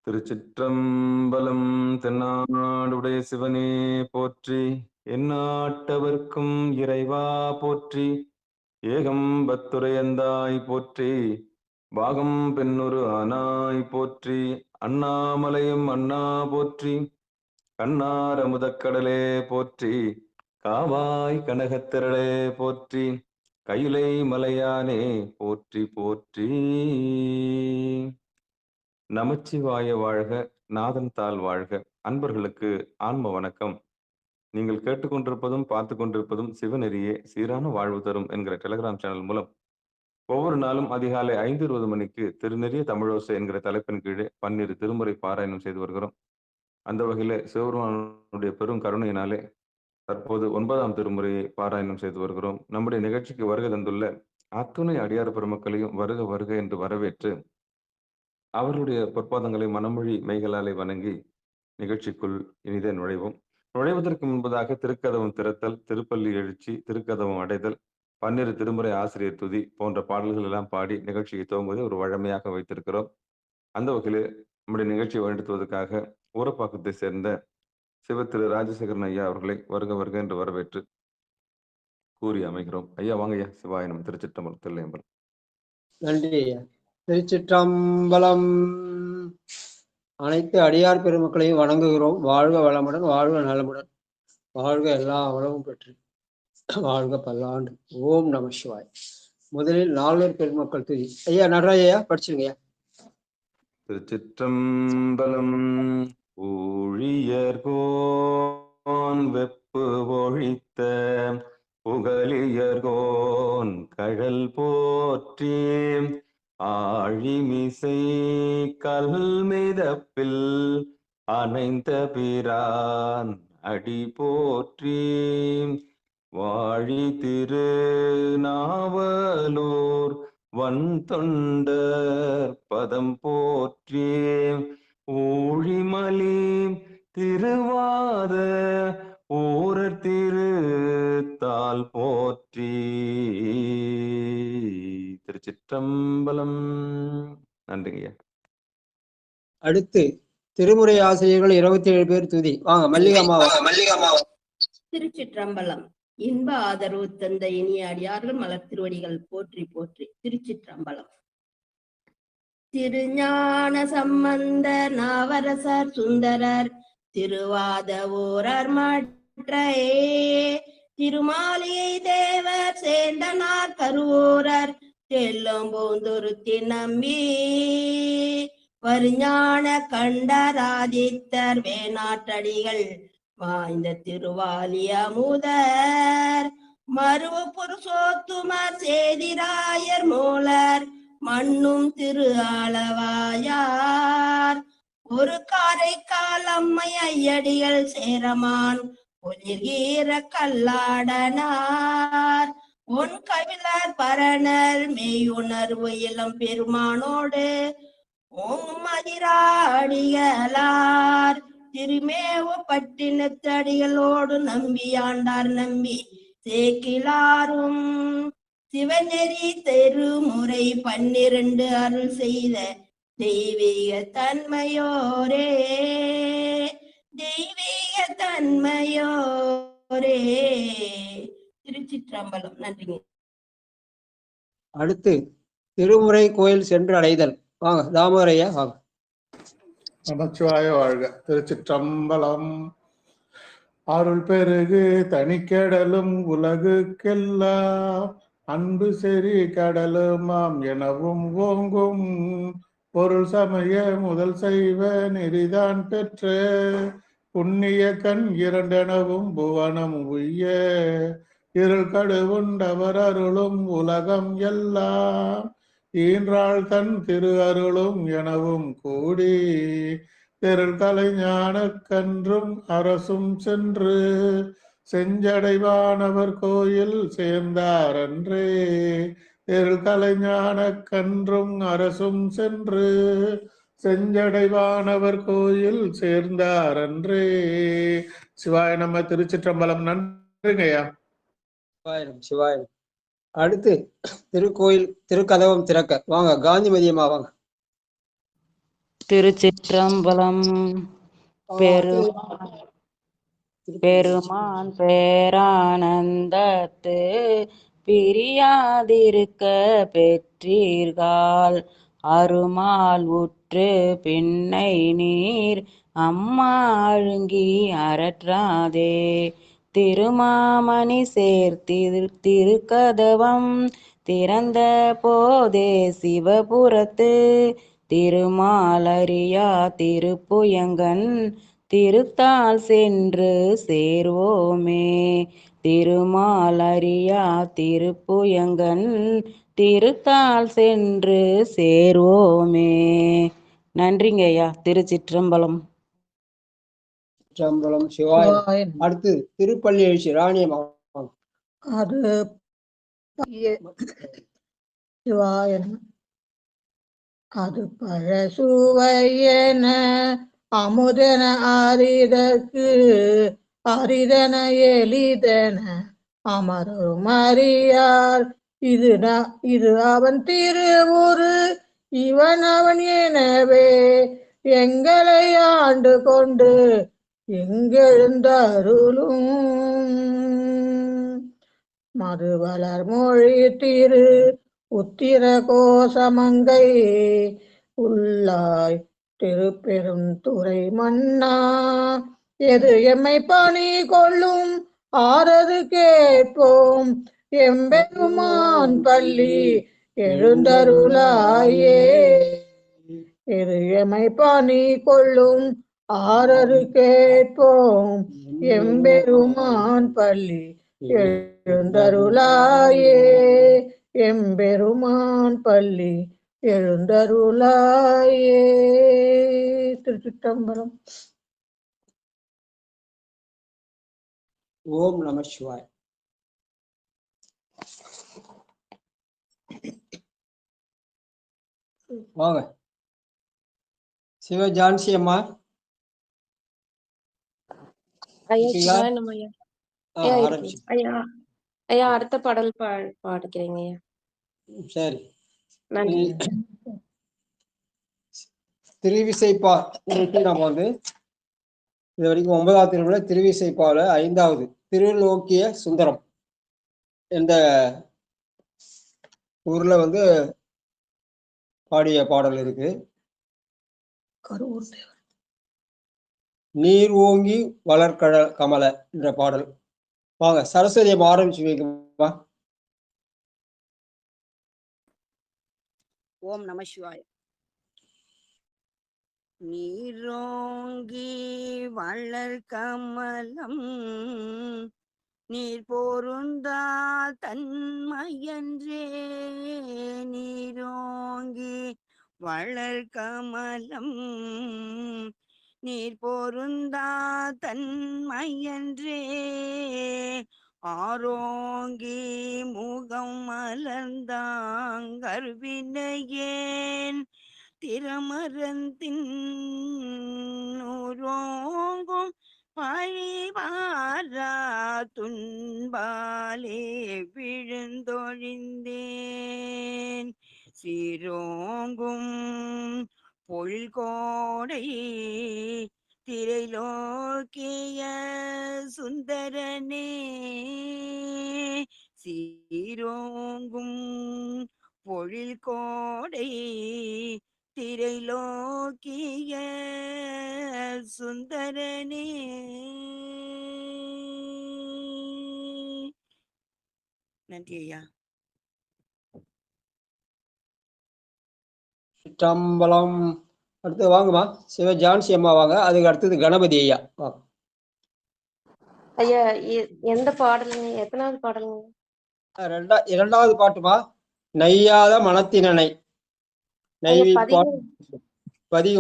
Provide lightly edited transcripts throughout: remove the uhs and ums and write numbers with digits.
திருச்சிற்றம்பலம். தென்னாடுடைய சிவனே போற்றி, எந்நாட்டவர்க்கும் இறைவா போற்றி, ஏகம்பத்துரையந்தாய் போற்றி, பாகம் பெண்ணுரு ஆனாய் போற்றி, அண்ணாமலையும் அண்ணா போற்றி, கண்ணார் அமுதக்கடலே போற்றி, காவாய் கனகத்திரளே போற்றி, கைலை மலையானே போற்றி போற்றி. நமச்சிவாய வாழ்க, நாதன் தாள் வாழ்க. அன்பர்களுக்கு ஆன்ம வணக்கம். நீங்கள் கேட்டுக்கொண்டிருப்பதும் பார்த்து கொண்டிருப்பதும் சிவநெறியே சீரான வாழ்வு தரும் என்கிற டெலிகிராம் சேனல் மூலம் ஒவ்வொரு நாளும் அதிகாலை 5:20 மணிக்கு திருநெறிய தமிழோசை என்கிற தலைப்பின் கீழே 12 திருமுறை பாராயணம் செய்து வருகிறோம். அந்த வகையில சிவபெருமானுடைய பெரும் கருணையினாலே தற்போது 9ஆம் திருமுறையை பாராயணம் செய்து வருகிறோம். நம்முடைய நிகழ்ச்சிக்கு வருகை தந்துள்ள அத்துணை அடியார் பெருமக்களையும் வருக வருக என்று வரவேற்று அவர்களுடைய பொற்பாதங்களை மனமொழி மெய்களாலே வணங்கி நிகழ்ச்சிக்குள் இனிதே நுழைவோம். நுழைவதற்கு முன்பதாக திருக்கதவம் திறத்தல், திருப்பள்ளி எழுச்சி, திருக்கதவம் அடைதல், 12 திருமுறை ஆசிரியர் துதி போன்ற பாடல்கள் எல்லாம் பாடி நிகழ்ச்சியை துவங்குவதை ஒரு வழமையாக வைத்திருக்கிறோம். அந்த வகையில் நம்முடைய நிகழ்ச்சியை வழிநடத்துவதற்காக ஊரப்பாக்கத்தை சேர்ந்த சிவ திரு ராஜசேகரன் ஐயா அவர்களை வருக வருக என்று வரவேற்று கூறி அமைகிறோம். ஐயா வாங்க ஐயா. சிவாயனம். திருச்சிற்றம்பலம். தில்லையம்பலம். நன்றி ஐயா. திருச்சிற்றம்பலம். அனைத்து அடியார் பெருமக்களையும் வணங்குகிறோம். வாழ்க வளமுடன், வாழ்க நலமுடன், வாழ்க எல்லா வளமும் பெற்று வாழ்க பல்லாண்டு. ஓம் நம சிவாய். முதலில் நால்வர் பெருமக்கள் துதி. ஐயா நடராஜையா படிச்சிருங்கய்யா. திருச்சிற்றம்பலம். ஊழியர்கோன் வெப்பு ஒழித்த புகழியர்கோன் கழல் போற்றி, ஆழிமிசை கல்மிதப்பில் அணைந்த பிரான் அடி போற்றி, வாழி திரு நாவலூர் வன் தொண்டர் பதம் போற்றி, ஊழிமலி திருவாத ஊரர் திரு தாள் போற்றி. திருச்சிற்றம்பலம். நன்றிங்க. அடுத்து திருமுறை ஆசிரியர்கள் 27 பேர் துதி. வாங்க மல்லிகாமாவா. திருச்சிற்றம்பலம். இன்ப ஆதரவு தந்த இனிய அடியார்கள் மலர் திருவடிகள் போற்றி போற்றி. திருச்சிற்றம்பலம். திருஞான சம்பந்தர் நாவரசர் சுந்தரர் திருவாத ஊரர் மற்றையே, திருமாலியை தேவர் சேர்ந்தனார் கருவூரர் செல்லும் பூந்துருத்தி நம்பி, வருஞான கண்டராதித்தர் வேணாற்றடிகள் வாய்ந்த திருவாலிய முதர், மருவ புருஷோத்துமர் சேதிராயர் மூலர் மண்ணும் திரு ஆளவாயார், ஒரு காரைக்கால் அம்மை ஐயடிகள் சேரமான் ஒளிர்கீர கல்லாடனார், உன் கவிழர் பரணர் மெய்யுணர்வு இளம் பெருமானோடு ஓம் மதிராடிகளார், திருமேவு பட்டினத்தடிகளோடு நம்பியாண்டார் நம்பி சேக்கிலாரும், சிவநெறி திருமுறை 12 அருள் செய்த தெய்வீக தன்மையோரே, தெய்வீக தன்மையோரே. திருச்சிற்றம்பலம். நன்றிங்க. அடுத்து திருமுறை கோயில் சென்று அடைதல். வாங்க தாமரையா வாங்க. நமச்சிவாய வாழ்க. திருச்சிற்றம்பலம். அருள் பெருகு தனிக்கடலும் உலகுக்கெல்லாம் அன்பு செறி கடலுமாம் எனவும் ஓங்கும், பொருள் சமய முதல் செய்வ நெறிதான் பெற்ற புண்ணிய கண் 2 எனவும் புவனம் உய்ய, இருள் கடுவுண்டவர் அருளும் உலகம் எல்லாம் ஈன்றாள் தன் திரு அருளும் எனவும் கூடி, திரள் கலைஞான கன்றும் அரசும் சென்று செஞ்சடைவானவர் கோயில் சேர்ந்தாரன்றே, திரள் கலைஞான கன்றும் அரசும் சென்று செஞ்சடைவானவர் கோயில் சேர்ந்தாரன்றே. சிவாய நம்ம. திருச்சிற்றம்பலம். நன்றிங்கய்யா. சிவாயிரம் சிவாயிரம். அடுத்து திருக்கோயில் திருக்கதவம் திறக்க. வாங்க காந்திமதியம்மா வாங்க. திருச்சிற்றம்பலம். பெருமான் பேரானந்தத்து பிரியாதிருக்க பெற்றீர்கள் அருமால் உற்று பின்னை நீர் அம்மா அழுங்கி அரற்றாதே. திருமாமணி திருக்கதவம் திறந்த போதே சிவபுரத்து திருமாலரியா திருப்புயங்கன் திருத்தால் சென்று சேர்வோமே. திருமாலரியா திருப்புயங்கன் திருத்தால் சென்று சேர்வோமே. நன்றிங்க ஐயா. திருச்சிற்றம்பலம். சிற்றம்பலம் சிவாய. அடுத்து திருப்பள்ளி எழுச்சி ராணியம்மா. அது சிவாய. அது பழசுவையன அமுதன அரிதற்கு அரிதன எளிதன அமரும் அறியார். இது அவன் திருவுரு இவன் அவன் எனவே எங்களை ஆண்டு கொண்டு எங்கெழுந்தருளும். மதுவளர் மொழி திரு உத்திர கோசமங்கை உள்ளாய் திருப்பெருந்துறை மன்னா எது எம்மை பணி கொள்ளும் ஆறது கேட்போம் எம்பெருமான் பள்ளி எழுந்தருளாயே. எது எம்மை பணி கொள்ளும் ஆறது கேட்போம் எம்பெருமான் பள்ளி எழுந்தருளாயே. எம்பெருமான் பள்ளி எழுந்தருளாயே. திருச்சிற்றம்பலம். ஓம் நம சிவாய். வாங்க சிவ ஜான்சி அம்மா. ஆரம்பிச்சு. ஐயா அடுத்த பாடல் பாடுக்கிறீங்க ஐயா. சரி. நன்றி. திருவிசைப்பா நம்ம வந்து இது வரைக்கும் 9வது திருவிழா திருவிசைப்பால 5வது திருலோக்கிய சுந்தரம் என்ற ஊர்ல வந்து பாடிய பாடல் இருக்கு. நீர் ஓங்கி வளர்கடல் கமல என்ற பாடல். வாங்க சரஸ்வதி அம்மா ஆரம்பிச்சு வைக்குமா. ஓம் நம சிவாய. நீரோங்கி வளர் கமலம் நீர் பொருந்தா தன்மையன்றே. நீரோங்கி வளர் கமலம் நீர் பொருந்தா தன்மையன்றே. ஆரோங்கி முகம் மலர்ந்தாங்கருவினையேன் திறமரந்தின் நூரோங்கும் பழிவாரா துன்பாலே விழுந்தொழிந்தேன். சீரோங்கும் பொழில்கோடை திரைலோக்கிய சுந்தரனே. சீரோங்கும் பொழில்கோடை திரைலோக்கிய சுந்தரனே. நன்றி ஐயா. சிற்றம்பலம். அடுத்து வாங்கம்மா சிவ ஜான்சி அம்மா வாங்க. அதுக்கு அடுத்தது கணபதி ஐயா வாங்க. ஐயா எந்த பாடலுங்க? எத்தனாவது பாடலுங்க? 2வது பாட்டுமா. நையாத மனத்தினனை நைவி பதிவு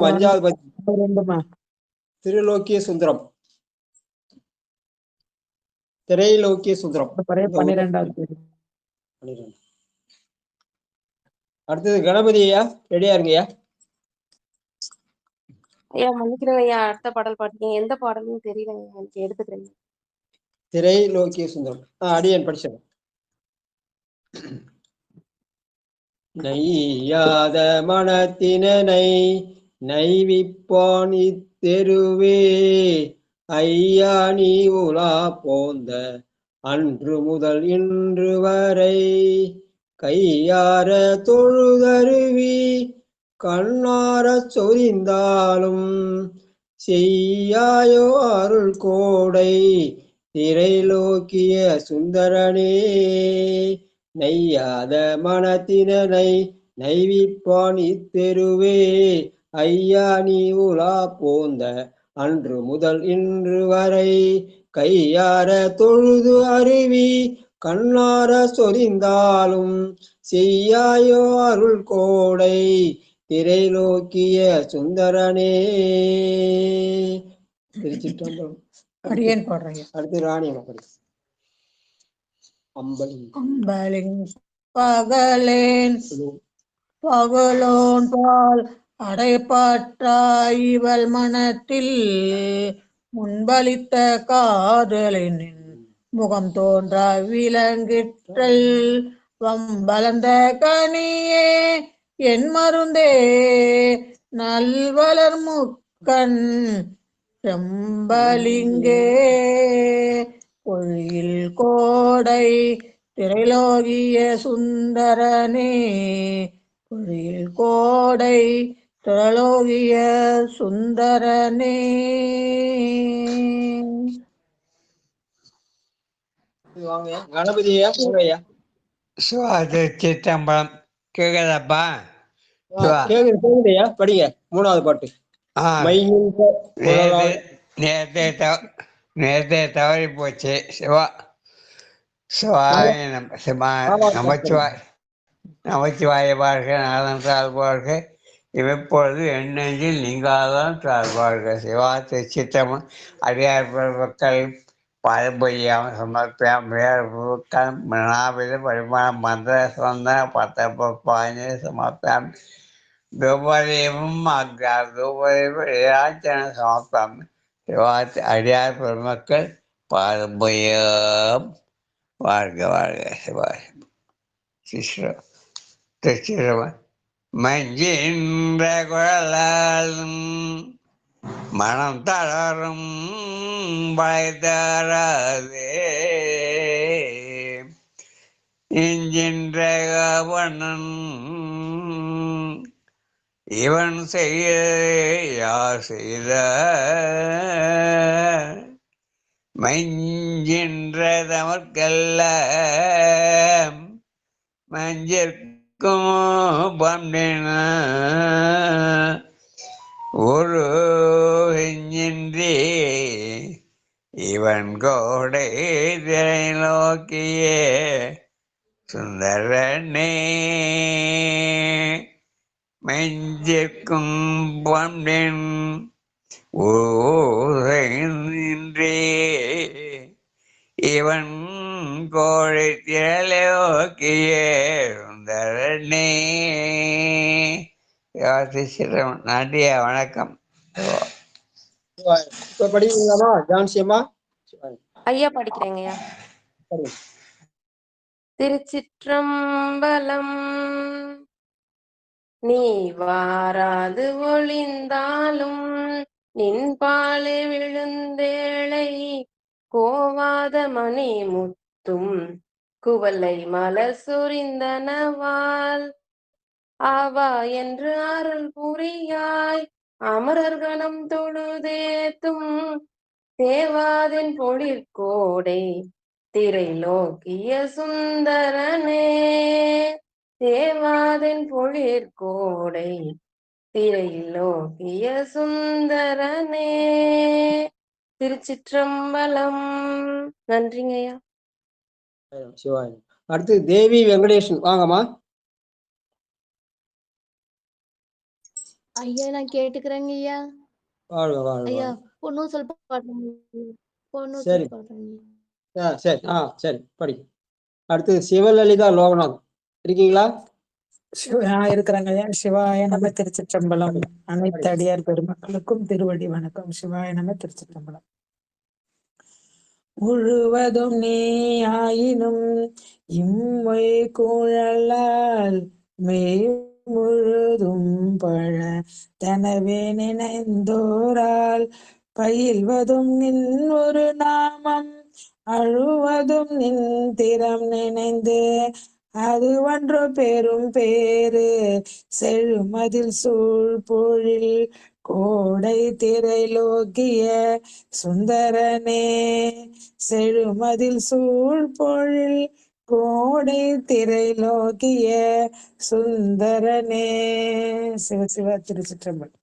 5வது பதிவு திருலோக்கிய சுந்தரம் திரைலோக்கிய சுந்தரம் 12. அடுத்தது கணபதி ஐயா ரெடியா இருங்கய்யா. ஐயா மன்னிக்கிறேங்க ஐயா. அடுத்த பாடல் பாட்டீங்க. எந்த பாடல்னு தெரியலங்க எனக்கு. எடுத்துக்கிறேங்க. திரைலோக்கிய சுந்தரம் அடியன் படிச்சேன். நையாத மனத்தினை நைவிப்பான் இத்தெருவே ஐயா நீ உலா போந்த அன்று முதல் இன்று வரை கையார தொழுதருவி கண்ணார சொரிந்தாலும் செய்யாயோ அருள் கோடை திரைலோக்கிய சுந்தரனே நையாத மனத்தினனை நைவிப்பான் இத்தெருவே ஐயா நீ உலா போந்த அன்று முதல் இன்று வரை கையார தொழுது அருவி கண்ணார சொரிந்தாலும் செய்யாயோ அருள் கோடை திரைலோக்கிய சுந்தரனே. திருச்சிற்றம்பலம். அடியேன் பாடுறேன். அடுத்து ராணி மக்கள். அம்பலின் பகலேன் பகலோன் பால் அடைப்பாற்றாய் இவள் மனத்தில் முன்பளித்த காதலின் முகம் தோன்ற விலங்கிற்றல் வம்பலந்த கனியே என் மருந்தே நல்வளர் முக்கண் செம்பலிங்கே பொழியில் கோடை திரைலோகிய சுந்தரனே பொழியில் கோடை திரைலோகிய சுந்தரனே. கணபதியா போங்கய்யா. சிவா திருச்சிற்றம்பலம் கேக்குதாப்பா? சிவா கேக்குதையா? படிங்க மூணாவது பாட்டு. நேரத்தை தவறி போச்சு. சிவா சிவாய நமச்சிவாய் நமச்சிவாய வாழ்க நாதன் சார்பாழ்க இவைப்பொழுது எண்ணெஞ்சில் நீங்காதான் சார்பாழ்க. சிவா திருச்சிற்றம்பலம் அடியார் மக்கள் பாரம்பரியம் சமர்ப்பியம் வேறு நாவித பரிமாண மந்திர சொந்தன பத்தப்பாஞ்ச சமர்ப்பியம் துபதேவம் அக்ரார் துபதேவம் ஏராச்சன சமர்ப்பியம். சிவாத்தி அடியார் பெருமக்கள் பாரம்பரியம் வாழ்க வாழ்க. சிவாய் சிஸ்ரம் திருச்சிரவன் மஞ்சின்ற குழலாலும் மனம் தளரும் பழைத்தராதே இஞ்சின்ற கவனன் இவன் செய்ய யார் செய்த மஞ்சின்ற தமர்கல்ல மஞ்சிற்கும் பண்டின ஒரு இன்றி இவன் கோடை திரை நோக்கியே சுந்தரனே மெஞ்சிற்கும் பண்டின் ஊன்றி இவன் கோடை திரை நோக்கியே சுந்தரனே. நன்றியா, வணக்கம். இப்ப படிக்கலாமா ஜான்சியம்மா? ஐயா படிக்கிறேங்கய்யா. திருச்சிற்றம்பலம். நீ வாராது ஒளிந்தாலும் நின்பாலே விழுந்தேளை கோவாத மணி முத்தும் குவலை மலர் சொரிந்தனவால் ஆவா என்று அருள் புரியாய் அமரர்கணம் தொழுதேத்தும் தேவாதின் பொழிற்கோடை திரைலோக்கிய சுந்தரனே தேவாதின் பொழிற்கோடை திரைலோக்கிய சுந்தரனே. திருச்சிற்றம்பலம். நன்றிங்கய்யா. சிவாய். அடுத்து தேவி வெங்கடேஷன் வாங்கம்மா. ஐயா நான் கேட்டுக்கிறேங்க ஐயா. வாழ்க வாழ்க. ஐயா பொண்ணும் சொல்ல பாடுறேங்க. பொண்ணும் சரி சொல்ல பாடுறேங்க. சரி சரி படி. அடுத்து சிவலலிதா லோகநாத் இருக்கீங்களா? இருக்கிறாங்க ஐயா. சிவாய நம. திருச்சிற்றம்பலம். அனைத்து அடியார் பெருமக்களுக்கும் திருவடி வணக்கம். சிவாய நம. திருச்சிற்றம்பலம். முழுவதும் நீ ஆயினும் இம்மை குழலால் மெய் முழுதும் பழத்தனவே நினைந்தோரால் பயில்வதும் நின் ஒரு நாமம் அழுவதும் நின் திறம் நினைந்து அது ஒன்று பெரும் பேரு செழுமதில் சூழ் பொழில் கோடை திரைலோக்கிய சுந்தரனே செழுமதில் சூழ் பொழில் கோடை திரைலோக்கிய சுந்தரனே. சிவசிவ திருச்சிற்றம்பலம்.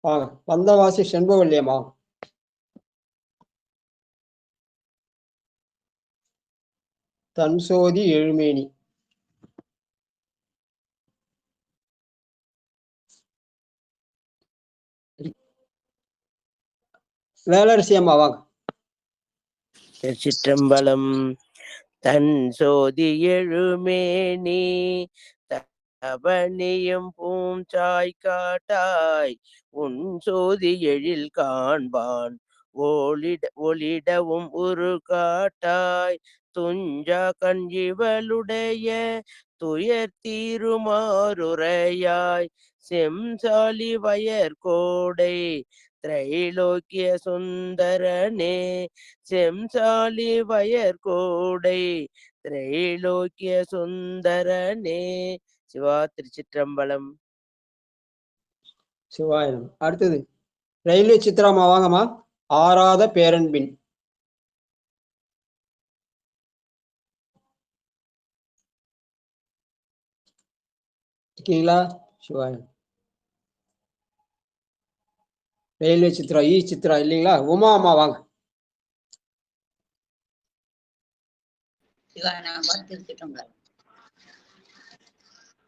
வாங்க வந்தவாசி செண்பவல்லியம்மா. தன்சோதி எழுமேனி. வேலரசி அம்மா வாங்க. திருச்சிற்றம்பலம். தன் சோதி எழுமேனி தவனியும் பூஞ்சாய் காட்டாய் உன் சோதி எழில் காண்பான் ஒளிடவும் உரு காட்டாய் துஞ்சா கஞ்சிவளுடைய துயர் தீருமாறுரையாய் செம்சாலி வயற்கோடை திரைலோக்கிய சுந்தரனே செம்சாலி வயற்கோடை திரைலோக்கிய சுந்தரனே. சிவா திருச்சிற்றம்பலம். சிவாயிரம். அடுத்தது ரயில்வே சித்ராமா வாங்கம்மா. ஆறாத பேரன்பின். இருக்கீங்களா? சிவாயிரம். ரயில்வே சித்ரா சித்ரா இல்லைங்களா? உமா அம்மா வாங்க. திருச்சிற்றம்பலம்.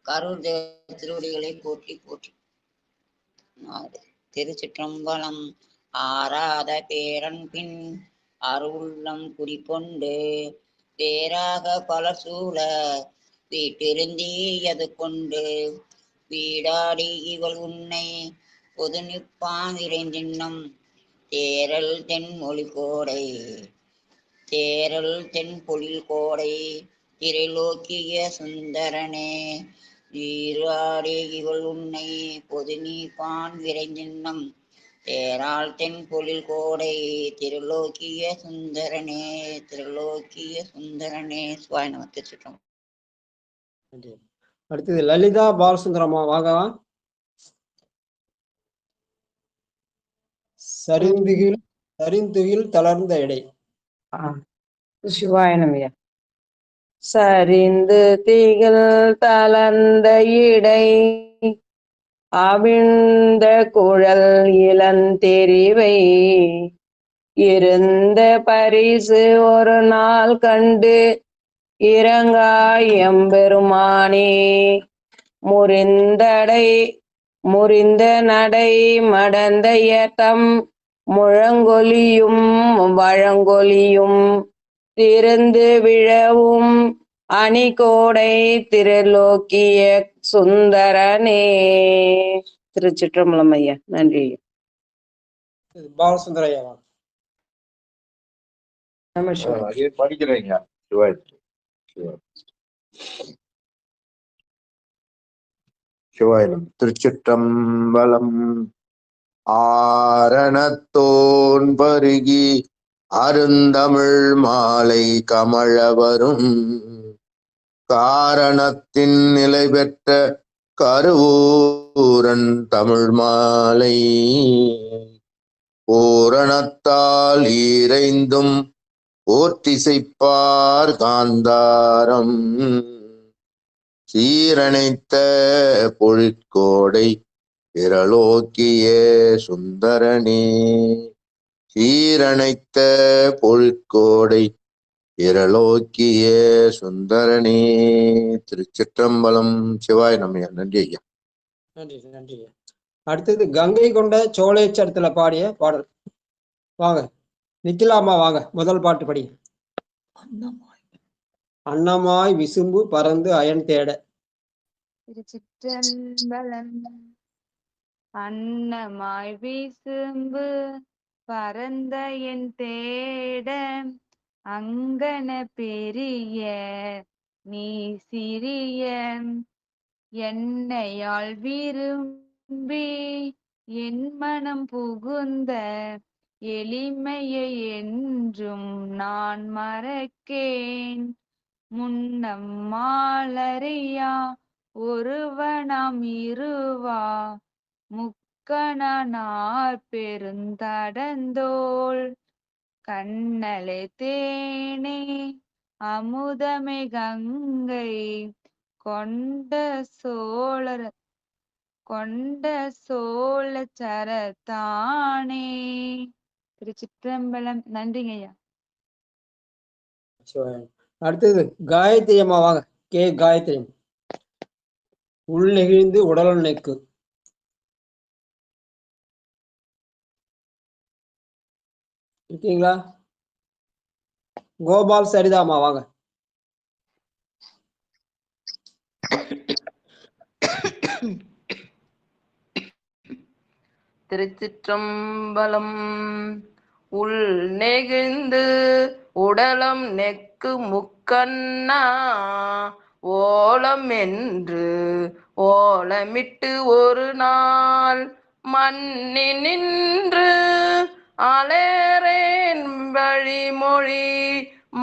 கரூர் தேவ திருவடிகளை போற்றி போற்றி. திருச்சிற்றம்பலம். ஆராத பேரன்பின் அருள்ளம் குறிக்கொண்டு பேராக பல சூழ வீட்டிருந்தீயது கொண்டு வீடாடி இவள் உன்னை பொது நிற்பான் இறைந்தின்னம் தேரல் தென் மொழி கோடை தேரல் தென் பொழில் கோடை திரைலோக்கிய சுந்தரனே வீராடி இவள் உன்னை பொது நீப்பான் விரைந்தின்னம் தேரால் தென் பொழில் கோடை திருலோக்கிய சுந்தரனே திருலோக்கிய சுந்தரனே. சுவாய் நம. திருச்சிற்றம்பலம். அடுத்தது லலிதா பாலசுந்தரம்மா வாங்கவா. சரிந்துகில் தளர்ந்த எடை. சிவாயனமையா. சரிந்து திகழ் தளர்ந்த இடை அவிழ்ந்த குழல் இளந்தெரிவை இருந்த பரிசு ஒரு நாள் கண்டு இறங்காய் எம்பெருமானே முறிந்த நடை மடந்தையத்தம் முழங்கொலியும் வழங்கொலியும் திருந்து விழவும் அணிகோடை திருலோக்கிய சுந்தரனே. திருச்சிற்றம்பலம் ஐயா. நன்றி. பாலசுந்தரையா படிக்கிறேங்க. சிவாயிரம். திருச்சிற்றம்பலம். ஆரணத்தோன் பருகி அருந்தமிழ் மாலை கமழ வரும் காரணத்தின் நிலை பெற்ற கருவூரன் தமிழ் மாலை பூரணத்தால் ஈரைந்தும் போற்றிசைப்பார் காந்தாரம் சீரணைத்த பொழிற்கோடை திரலோக்கிய சுந்தரனே சீரணைத்த பொழிற்கோடை திரலோக்கிய சுந்தரனே. திருச்சிற்றம்பலம். சிவாய நம்மையா. நன்றி ஐயா. நன்றி நன்றி. அடுத்தது கங்கை கொண்ட சோழேச்சரத்துல பாடிய பாடல் வாங்க. நிக்கிலாமா வாங்க. முதல் பாட்டு படி. அன்னமாய் விசும்பு பறந்து அயன் தேட. திருச்சிற்றம்பலம். அன்னமாய் விசும்பு பரந்த என் தேட அங்கன பெரிய நீ சிறிய என்னையால் விரும்பி என் மனம் புகுந்த எளிமையை என்றும் நான் மறக்கேன். முன்னம் மாலறியா ஒருவனாம் இருவா முக்கணனார் பெருந்தடந்தோள் கண்ணலே தேனே அமுதமே கங்கை கொண்ட சோழ சரத்தானே. திருச்சிற்றம்பலம். நன்றிங்க ஐயா. அடுத்தது காயத்ரி அம்மா வாங்க. கே காயத்ரி. உள் நெகிழ்ந்து உடலுள் நெக்கு. இருக்கீங்களா? கோபால் சரிதாமா வாங்க. திருச்சிற்றம்பலம். உள் நெகிழ்ந்து உடலம் நெக்கு முக்கண்ணா ஓலம் என்று ஓலமிட்டு ஒரு நாள் மன்னி நின்று அலேரேன் வழிமொழி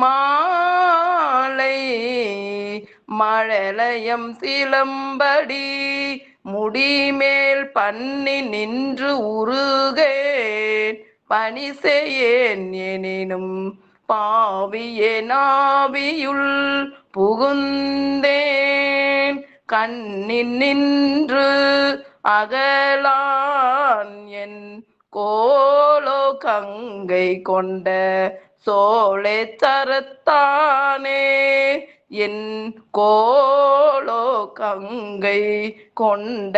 மாலை மழலையம் சிலம்படி முடிமேல் பண்ணி நின்று உருகேன் பணி செய்யேன் எனினும் பாவியே நாவியுள் புகுந்தேன் கண்ணின் நின்று அகலான் என் கோலோ கங்கை கொண்ட சோலை தரத்தானே என் கோலோ கங்கை கொண்ட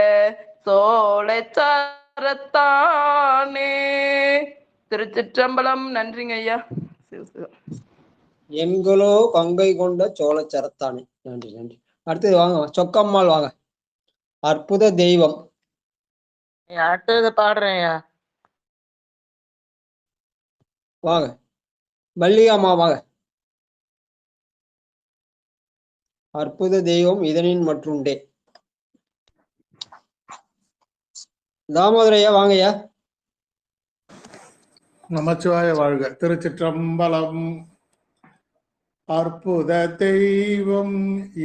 சோலை தரத்தானே. திருச்சிற்றம்பலம். நன்றிங்க ஐயா. என்களோ கங்கை கொண்ட சோழச்சரத்தானே. நன்றி நன்றி. அடுத்தது வாங்க சொக்கம்மாள் வாங்க. அற்புத தெய்வம். அடுத்தது பாடுறேன்யா. வாங்க. மல்லிகாமா வாங்க. அற்புத தெய்வம் இதனின் மற்றுண்டே. தாமோதரையா வாங்கய்யா. நமச்சிவாய வாழ்க. திருச்சிற்றம்பலம். அற்புத தெய்வம்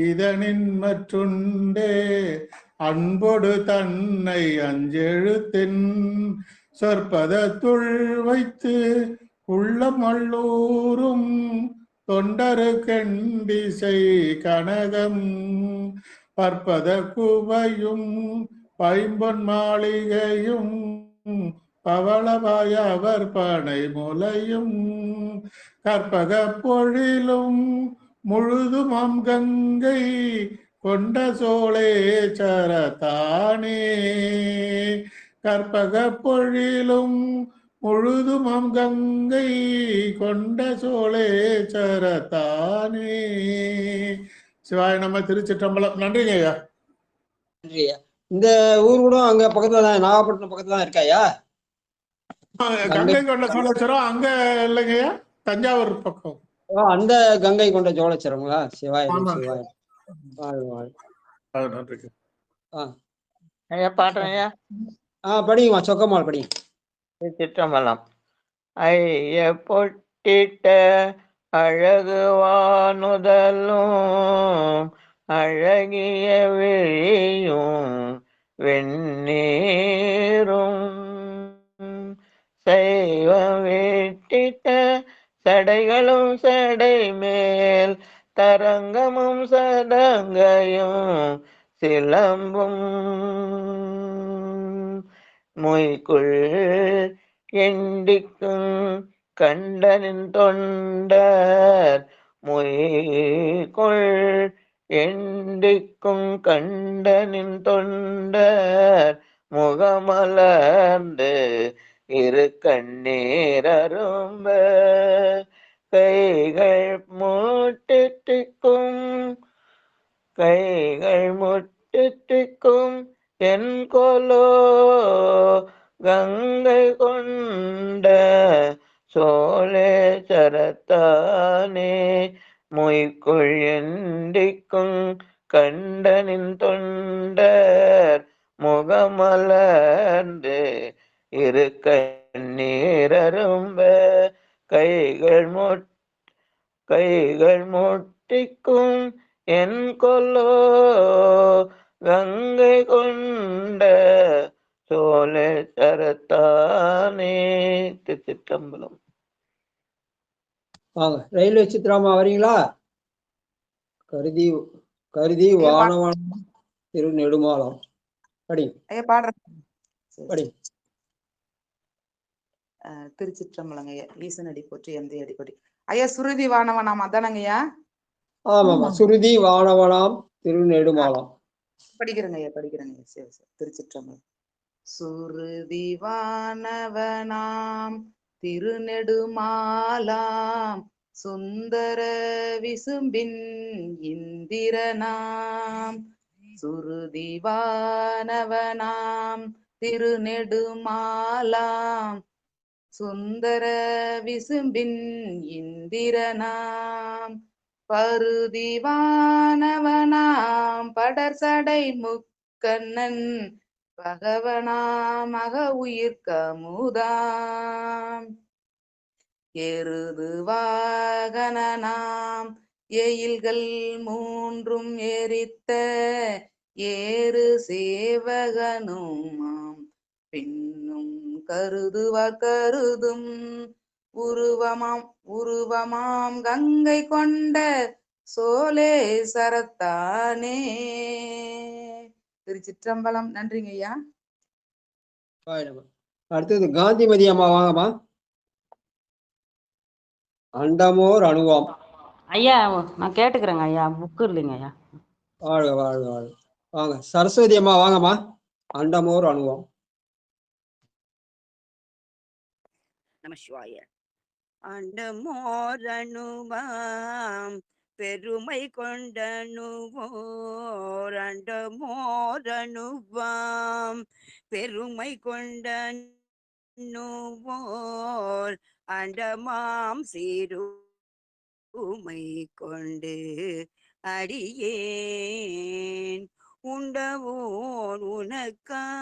இதனின் மற்றுண்டே அன்பொடு தன்னை அஞ்செழுத்தின் சொற்பதத்துள் வைத்து உள்ளம் அள்ளூரும் தொண்டரு கண்டிசை கனகம் பற்பத குவையும் பைம்பொன் மாளிகையும் பவளவாய அவர் பனை முலையும் கற்பக பொழிலும் முழுதுமாம் கங்கை கொண்ட சோழே சரத்தானே கற்பக பொழிலும் முழுதுமாம் கங்கை கொண்ட சோழே சரத்தானே. சிவாய நம்ம. திருச்சிற்றம்பலம். நன்றிங்க ஐயா. நன்றியா. இந்த ஊர் கூட அங்க பக்கத்துல தான், நாகப்பட்டினம் பக்கத்துல தான் இருக்காயா? கங்கை கொண்ட சோழேஸ்வரம் அங்க இல்லைங்கய்யா, தஞ்சாவூர் பக்கம். அந்த கங்கை கொண்ட சோழேஸ்வரங்களா? சிவாய சிவாய. நன்றி ஐயா. பாடுறேன் ஐயா. படிங்கம்மா. சொக்கம்மாள் படிங்க. திருச்சிற்றம்பலம். ஐய பொட்டிட்ட அழகு வானுதலும் அழகிய விழியும் வெண்ணீரும் சைவ வெட்டிட்ட சடைகளும் சடை மேல் தரங்கமும் சதங்கையும் சிலம்பும் மொய்க்குள் எண்டிக்கும் கண்டனின் தொண்டர் மொய்க்குள் எண்டிக்கும் கண்டனின் தொண்டர் முகமலர்ந்து இரு கண்ணீர் அரும்ப கைகள் முட்டிக்கும் என் கொலோ கங்கை கொண்ட சோழே சரத்தானே மொய்க்குள் எண்டிக்கும் கண்டனின் தொண்டர் முகமலர்ந்து இரு கண்ணீரரும்ப கைகள் முட்டிக்கும் என் கொல்லோ கங்கை கொண்ட சோலை தரத்தானே. திருச்சிற்றம்பலம். வாங்க ரயில்வே சித்ராமா வரீங்களா? கருதி வானவனம் திரு நெடுமாலம் படி பாடுறேன். படி. திருச்சிற்றம்பலங்க ஐயா. ஈசனடி போற்றி எந்தை அடி போற்றி. ஐயா சுருதி வானவனாம் அதானங்க ஐயா? ஆமாமா, சுருதி வானவனாம் திரு நெடுமாலம் படிக்கிறேங்க ஐயா, படிக்கிறேங்க. சரி சரி. திருச்சிற்றம்பலம். சுருதி வானவனாம் திருநெடுமாலாம் சுந்தர விசும்பின் இந்திரனாம் சுருதி வானவனாம் திருநெடுமாலாம் சுந்தர விசும்பின் இந்திரனாம் பருதி வானவனாம் படர்சடை முக்கண்ணன் பகவனாம் மக உயிர்க்கமுதாம் எருது வாகனாம் எயில்கள் மூன்றும் எரித்த ஏறு சேவகனுமாம் பின்னும் கருதும் உருவமாம் கங்கை கொண்ட சோலே சரத்தானே. திருச்சிற்றம்பலம். நன்றிங்க ஐயா. அடுத்தது காந்திமதி அம்மா வாங்கம்மா. அண்டமோர் அணுவாம். ஐயா நான் கேட்டுக்கிறேங்க ஐயா, புக்கு இல்லைங்க ஐயா. வாழ்க வாழ்க வாழ்க. வாங்க சரஸ்வதி அம்மா வாங்கம்மா. அண்டமோர் அணுவாம். நமசிவாய. அண்டமோரணுவாம் பெருமை கொண்டனுவோர் அண்டமோரணுவாம் பெருமை கொண்டனுவோர் அண்டமாம் சீருமை கொண்டு அடியேன் உண்டவோன் உனக்காம்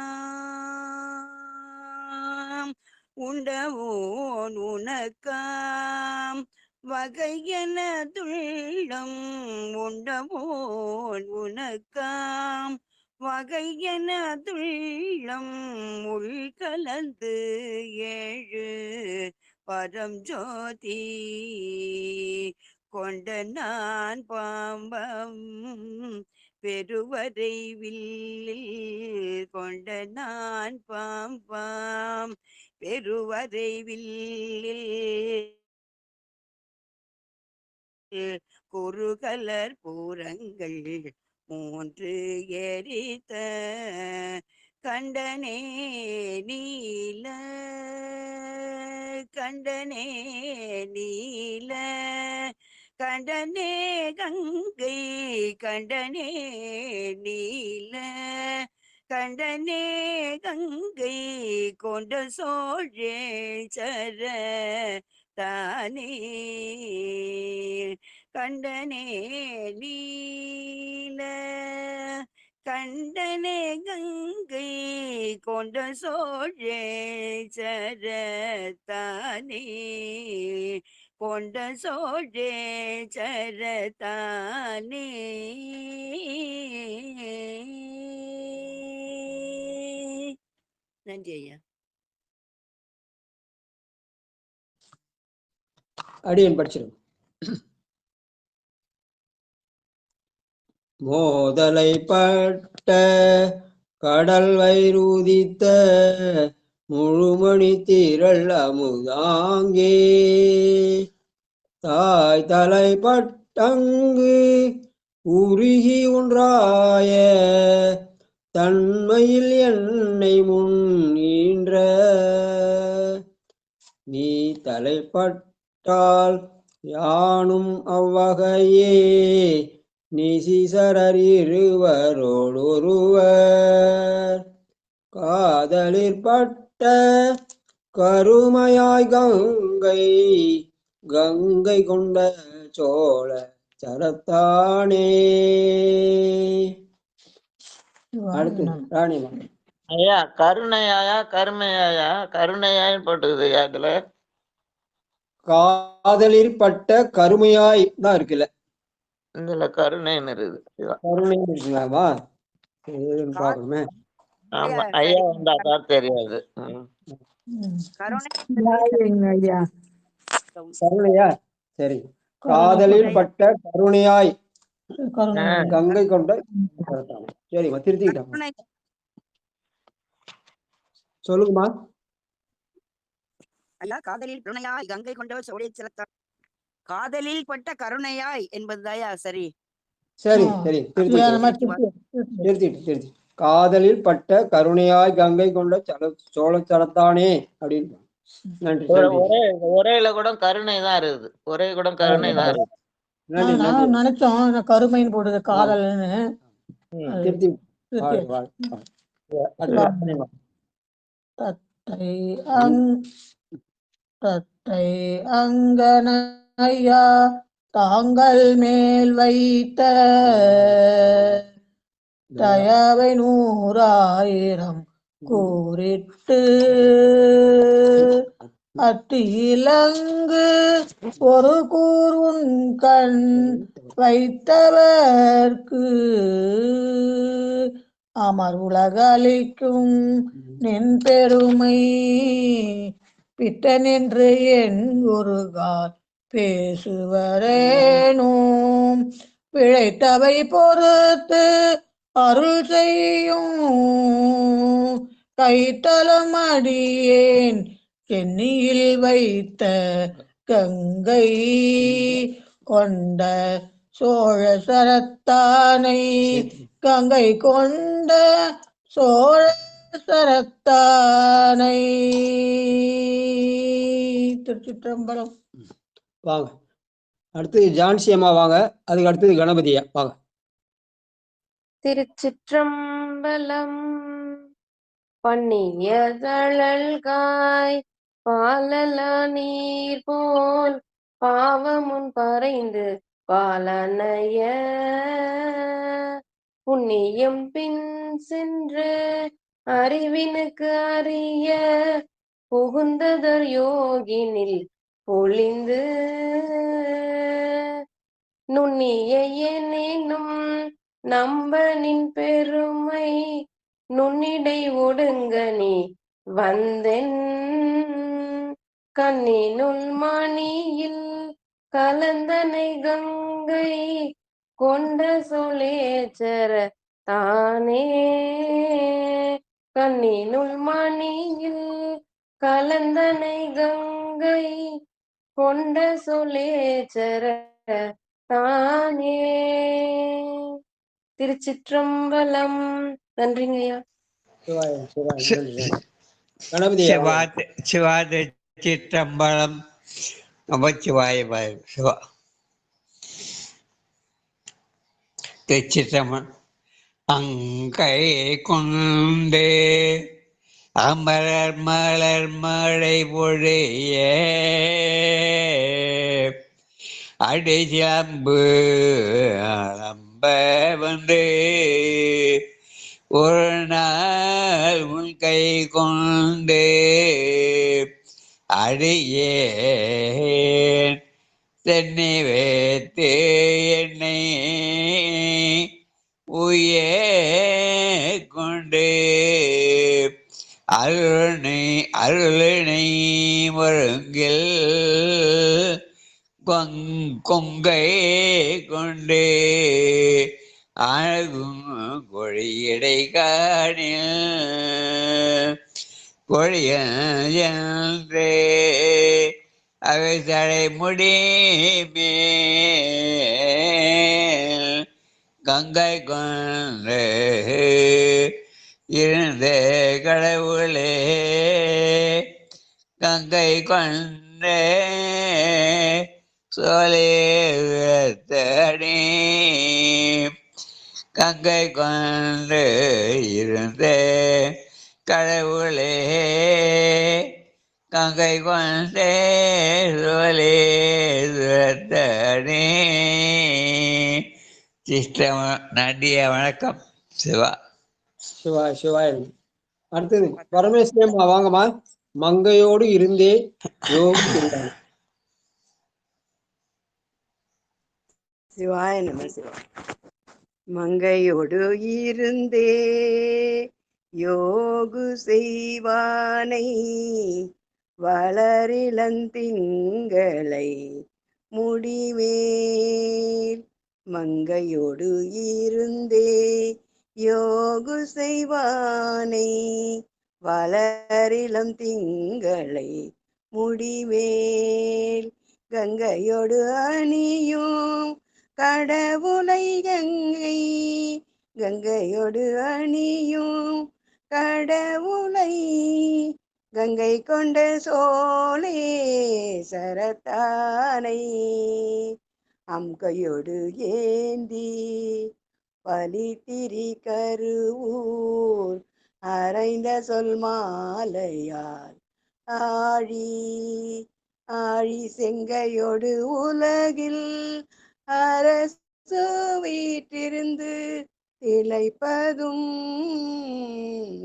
வகையென துள்ளம் உண்டவோன் உனக்காம் வகையென துள்ளம் உள்கலந்து ஏழு பரம் ஜோதி கொண்ட நான் பாம்பம் பெருவரைவில் கொண்ட நான் பாம்பாம் பெருவரைவில் குறுகலர் பூரங்கள் மூன்று எரித்த கண்டனே நீல கண்டனே கங்கை கண்டனே நீல கண்டனே கங்கை கொண்ட சோழே சர தானே கண்டனே நீல கண்டனே கங்கை கொண்ட சோழே சர தானே கொண்ட சோழே சர தானே. நன்றி ஐயா. அடியன் படிச்சிடும். மோதலை பட்ட கடல் வைரூதித்த முழுமணி திரள் அமுதாங்கே தாய் தலை பட்டங்கு உருகி ஒன்றாய தன்மையில் என்னை முன் ஈன்ற நீ தலைப்பட்டால் யானும் அவ்வகையே நீசீசரர் இருவரோடொருவர் காதலிற்பட்ட கருமையாய் கங்கை கொண்ட சோழ சரத்தானே. அடுத்து ராணிமா. ஐயா கருணையாயா கருமையாயா? கருணையான்னு போட்டுக்குது அதுல. காதலில் பட்ட கருமையாய் தான் இருக்குல்ல, இதுல கருணைன்னு இருக்குது. கருணை இருக்குங்களாமா? பாக்கணுமே. ஆமா ஐயா வந்தாதான் தெரியாது. ஐயா கருணையா? சரி. காதலில் பட்ட கருணையாய் கங்கை கொண்ட சரத்தானே. சரிம்மா, திருத்திக்கிட்டாங்க. சொல்லுங்கம்மா. ஐயா காதலில் கருணையாய் கங்கை கொண்டவர் சோலை சிறத்தார். காதலில் பட்ட கருணையாய் என்பதுதாயா சரி. சரி சரி, திருத்தி. காதலில் பட்ட கருணையாய் கங்கை கொண்ட சோழ சரத்தானே அப்படின்னு. நன்றி. ஒரேல கூட கருணை தான் இருக்குது. ஒரே கூட கருணை தான் இருக்குது. நினைச்சோம் கருமைன்னு போடுது காதல்னு. திருத்தி. தத்தை அங்கனையா தாங்கள் மேல் வைத்த தயவை 100,000 கூறிட்டு அட்டியிலங்கு ஒரு கூர்வுன் கண் வைத்தவர்க்கு அமர் உலகளிக்கும் நின் பெருமை பிட்ட நின்று என் ஒரு கால் பேசுவரேனும் பிழைத்தவை பொறுத்து அருள் செய்யும் கைத்தலம் அடியேன் சென்னியில் வைத்த கங்கை கொண்ட சோழ சரத்தானை கங்கை கொண்ட சோழ சரத்தானை. திருச்சிற்றம்பலம். வாங்க. அடுத்தது ஜான்சி அம்மா வாங்க. அதுக்கு அடுத்தது கணபதியா வாங்க. திருச்சிற்றம்பலம். பண்ணிய தழல்காய் பாலல நீர் போல் பாவமுன் பறைந்து பாலனைய புண்ணியம் பின் சென்று அறிவினுக்கு அறிய புகுந்ததர் யோகினில் பொழிந்து நுண்ணிய எனினும் நம்பனின் பெருமை நுண்ணிடை ஒடுங்க நீ வந்தென் கண்ணினுள் மணியில் கலந்தனை கங்கை கொண்ட சொலேச்சர தானே கண்ணினுள் மணியில் கலந்தனை கங்கை கொண்ட சொலேச்சர தானே. திருச்சிற்றம்பலம். நன்றிங்கய்யா. சிவாத சிற்றம்பலம். நமச்சிவாய சிவா. திருச்சிற்றம்பலம். அங்கை கொண்டே அமரர் மலர் மழை பொழிய அடிச்சம்பு அலம்ப வந்து ஒரு நாள் உன் கை கொண்டு அடியேன் தென்னை வைத்து என்னை உய கொண்டு அருளனை மருங்கில் கொங்கை கொண்டு அழகும் கொழியடை காணில் கொழியன்றே அவை தடை முடிமேல் கங்கை கொண்டு இருந்த கடவுளே கங்கை கொண்டே சோழத்தடி கங்கை கொண்டு இருந்த கடவுளே கங்கை கொண்டே சோழத்தடி சிஸ்டம் நன்றிய வணக்கம் சிவா. சிவாய் சிவாய். அடுத்தது பரமேஸ்வரம்மா வாங்கம்மா. மங்கையோடு இருந்தே யோகி இருந்தாங்க. சிவாய நம சிவாய். மங்கையோடு இருந்தே யோகு செய்வானை வளரிளந்திங்களை முடிவேல். மங்கையோடு இருந்தே யோகு செய்வானை வளரிளம் திங்களை முடிவேல். கங்கையோடு அணியும் கடவுளை கங்கை, கங்கையோடு அணியும் கடவுளை கங்கை கொண்ட சோலே சரத்தானை அம்கையோடு ஏந்தி பலித்திரி கருவூர் அரைந்த சொல் மாலையால் ஆழி ஆழி செங்கையோடு உலகில் அரசு வீட்டிருந்து திளைப்பதும்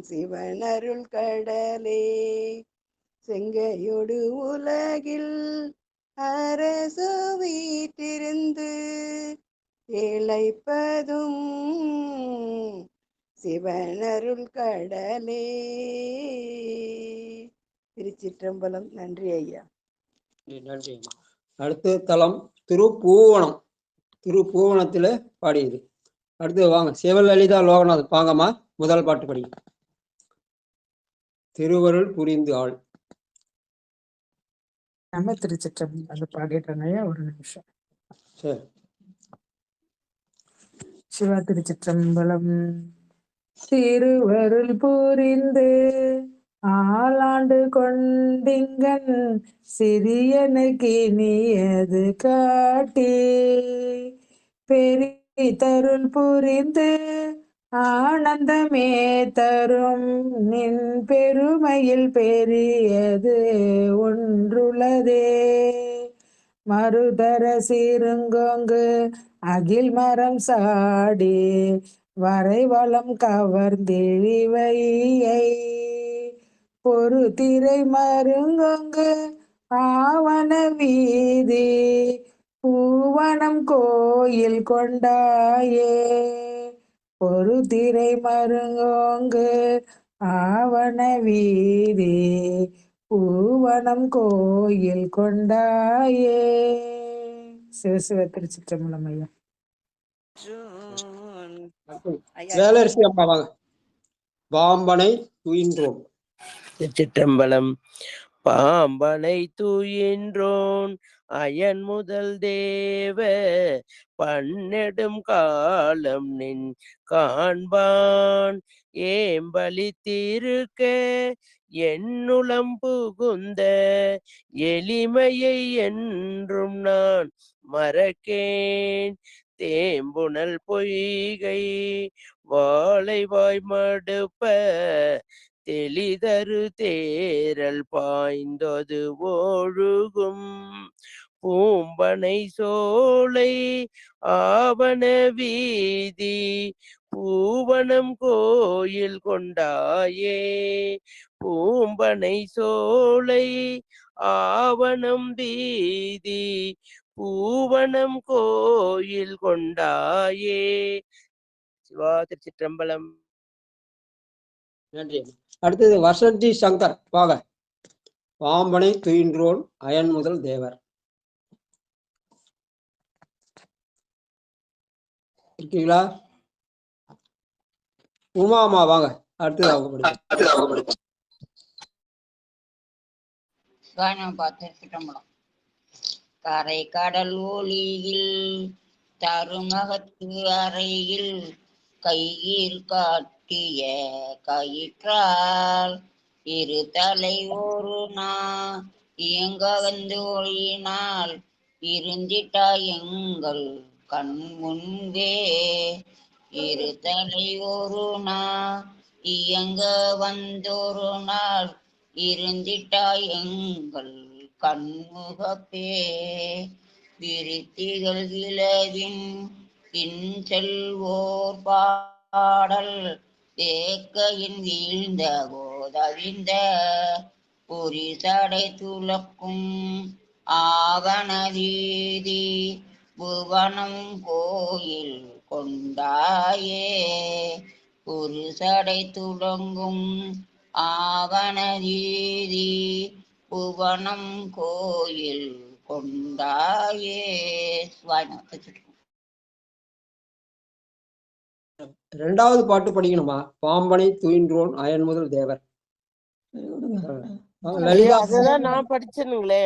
சிவனருள் கடலே. செங்கையோடு உலகில் அரசு வீட்டிருந்து திளைப்பதும் சிவனருள் கடலே. திருச்சிற்றம்பலம். நன்றி ஐயா. நன்றி அம்மா. அடுத்த தலம் திருப்பூவனம். திருப்பூவனத்துல பாடியது. அடுத்து வாங்க சிவலலிதா லோகநாத் வாங்கம்மா. முதல் பாட்டு படி. திருவருள் புரிந்து ஆள். நம்ம திருச்சிற்றம்பலம் அது பாடிட்டாங்க ஐயா. ஒரு நிமிஷம். சரி. சிவா திருச்சிற்றம்பலம். திருவருள் புரிந்து ஆளாண்டு கொண்டிங்கன் சிறியனுக்கு இனியது காட்டி பெரிதருள் புரிந்து ஆனந்தமே தரும் நின் பெருமையில் பெரியது ஒன்றுளதே. மறுதர சிறுங்கோங்கு அகில் மரம் சாடி வரைவளம் கவர்ந்தெழிவையை பொறு திரை மருங்கொங்கு ஆவண வீதி பூவனம் கோயில் கொண்டாயே. பொறு திரை மருங்கோங்கு ஆவண வீதி பூவனம் கோயில் கொண்டாயே. சிவசிவ திருச்சிற்றம்பலம் ஐயா. வேலரசி அம்மா வாங்க. பாம்பனை துயின்றோம். திருச்சிற்றம்பலம். பாம்பனை துயின்றோன் அயன் முதல் தேவ பன்னெடும் காலம் நின் காண்பான் ஏம்பலித்திருக்க என்னுளம் புகுந்த எளிமையை என்றும் நான் மறக்கேன். தேம்புணல் பொய்கை வாழை வாய் மடுப்ப தெளிதரு தேரல் பாய்ந்தது ஒழுகும் பூம்பனை சோலை ஆவண வீதி பூவனம் கோயில் கொண்டாயே. பூம்பனை சோலை ஆவணம் வீதி பூவனம் கோயில் கொண்டாயே. சிவா திருச்சிற்றம்பலம். நன்றி. அடுத்தது வசந்தி சங்கர் வாங்க. பாம்பனை துயின்றோன் அயன் முதல் தேவர். இருக்கீங்களா? உமாமா வாங்க. அடுத்தது அவங்க படிக்க. திருச்சிற்றம்பலம். கரை கடல் ஒளியில் தருமகத்து அறையில் கையில் காட்டிய கயிற்றால் இரு தலை ஒரு இயங்க வந்து ஒளியினால் இருந்திட்டாய் எங்கள் கண் முன்பே. இரு தலை ஒரு இயங்க வந்தொரு நாள் இருந்திட்டாய் எங்கள் கண்முகப்பே. விருத்திகள் இளவின் பின் செல்வோர் பாடல் தேக்கையின் வீழ்ந்த கோதவிந்த புரிசடை துலக்கும் ஆவண வீதி புவனம் கோயில் கொண்டாயே. புரிசடை துலங்கும் ஆவண வீதி புவனம் கோயில் கொண்டாயே. ரெண்டாவது பாட்டு படிக்கணுமா? பாம்பனை துயின்றோன் அயன் முதல் தேவர். லலிதா அதெல்லாம் நான் படிச்சேனுங்களே.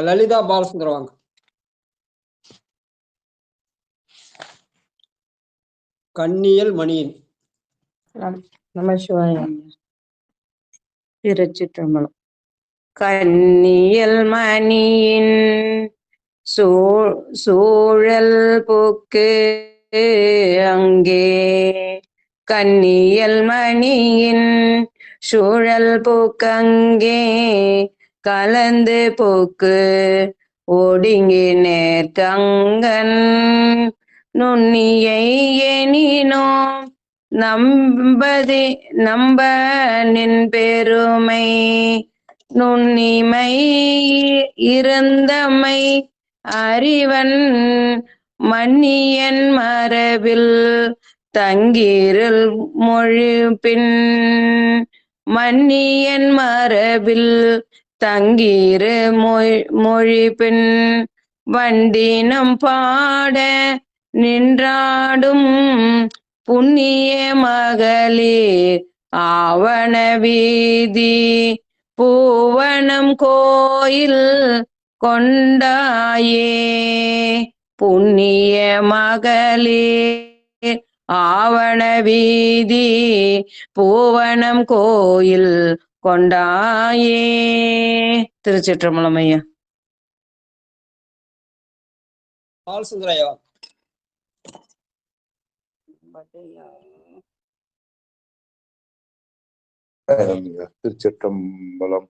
லலிதா பாலசுந்தரம் வாங்க. கன்னியல் மணியின். நமசிவாய. திருச்சிற்றம்பலம். கன்னியல் மணியின் சூழல் போக்கு அங்கே. கன்னியல் மணியின் சூழல் போக்கங்கே கலந்து போக்கு ஒடுங்கி நேர்கங்கன் நுண்ணியை எனினோம் நம்ப நின் பெருமை நுண்ணிமை இருந்தமை அறிவன் மன்னியன் மரபில் தங்கிருள் மொழிபின் மன்னியன் மரபில் தங்கிரு மொழிபின் வண்டினம் பாட நின்றாடும் புண்ணிய மகளிர் ஆவண வீதி பூவனம் கோயில் கொண்டாயே. புண்ணிய மகளிர் ஆவண வீதி பூவனம் கோயில் கொண்டாயே. திருச்சிற்றம்பலம் ஐயா. பாலசுந்தரையா. திருச்சிற்றம்பலம்.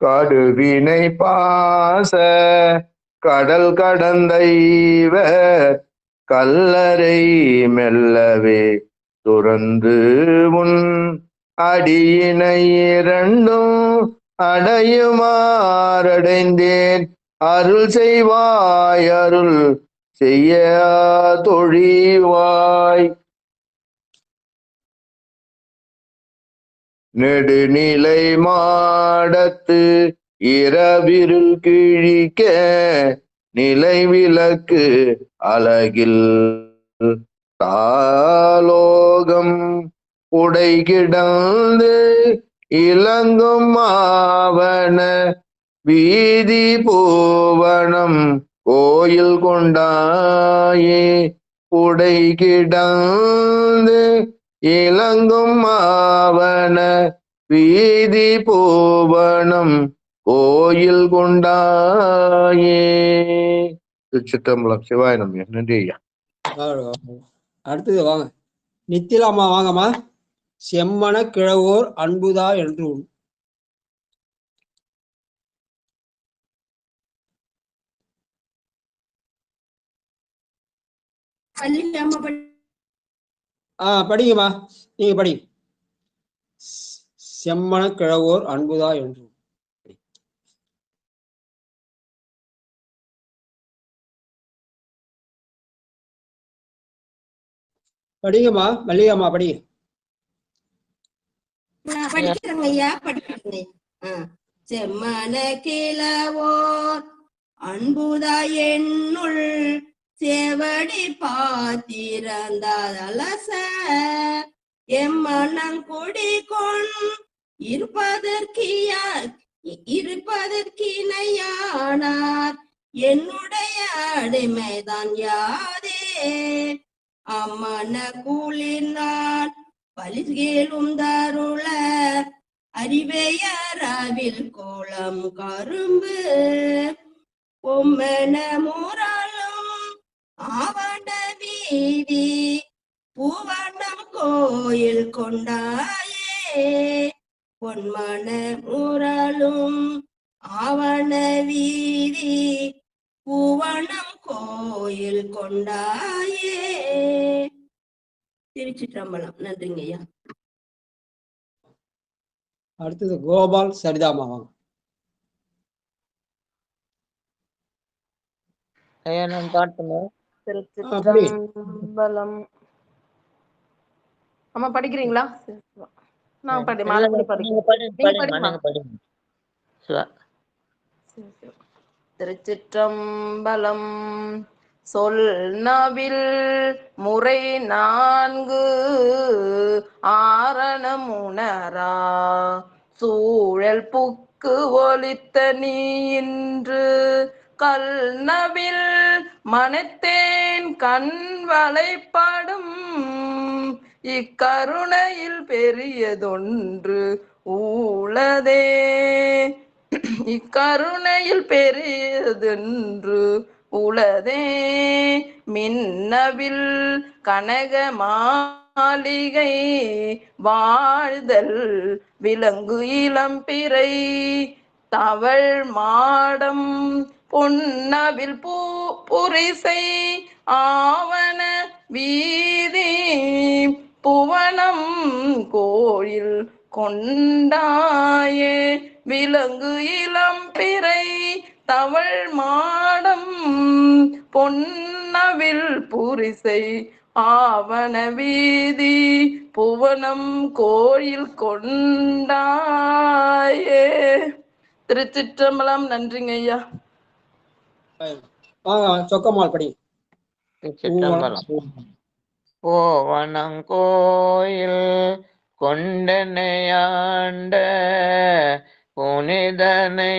கடுவினை பாச கடல் கடந்த இவர் கல்லறை மெல்லவே துறந்து உன் அடியினை இரண்டும் அடையுமாறடைந்தேன் அருள் செய்வாய் அருள் செய்ய தொழிவாய். நெடுநிலை மாடத்து இரவிருள் கிழிக்க நிலை விளக்கு அழகில் தாலோகம் உடை கிடந்து இளங்கும் ஆவண வீதி பூவனம் கோயில் கொண்டாயே. உடை கிடந்து இளங்கும் ஆவண வீதி பூவனம் கோயில் கொண்டாயே. திருச்சிற்றம்பலம். சிவாய நம. நன்றி ஐயா. அடுத்தது வாங்க. நித்திலாமா வாங்கம்மா. செம்மன கிழவோர் அன்புதா என்று படிங்கம்மா. நீங்க படி. செம்மன கிழவோர் அன்புதா என்று. படிங்கம்மா. மல்லிகாம்மா படிங்க. படிக்கிறேங்க ஐயா, படிக்கிறேங்க. செம்மன கிழவோர் அன்புதா என்னுள் சேவடி பாத்திரந்தாலச எம்மனம் குடிகொண் இருப்பதற்கிணையானார் என்னுடைய அடிமைதான் யாதே. அம்மன குளிர்ந்தான் பலிகேளும் தருள அறிவையராவில் கோலம் கரும்பு பொம்மன முரளும் ஆவண வீதி பூவனம் கோயில் கொண்டாயே. பொன்மன முரளும் ஆவண வீதி பூவனம் கோயில் கொண்டாயே. திருச்சிற்றம்பலம். நன்றிங்க ஐயா. அடுத்தது கோபால் சரிதாமா வாங்க. ஐயா நான் பாட்டுமா? திருச்சிற்றம்பலம். அம்மா படிக்கிறீங்களா? நான் மறுபடியும் படிக்கிறேன். நீங்க படிங்க. சிவா. திருச்சிற்றம்பலம். சொல் நவில் முறை 4 ஆரணமுணரா சூழல் புக்கு ஒலித்த நீ இன்று கல் நவில் மனத்தேன் கண் வளைப்படும் இக்கருணையில் பெரியதொன்று ஊழதே. இக்கருணையில் பெரியதென்று உளதே. மின்னவில் கனக மாளிகை வாழ்தல் விலங்கு இளம்பிறை தவள் மாடம் பொன்னவில் புரிசை ஆவண வீதி புவனம் கோயில் கொண்டாயே. விலங்கு இளம்பிறை தவள் மாடம் பொன்னவில் புரிசை ஆவண வீதி புவனம் கோயில் கொண்டாயே. திருச்சிற்றம்பலம். நன்றிங்க ஐயா. சொக்கம்மாள் படி. திருச்சிற்றம்பலம். பூவனம் கோயில் கொண்டனையாண்ட புனிதனை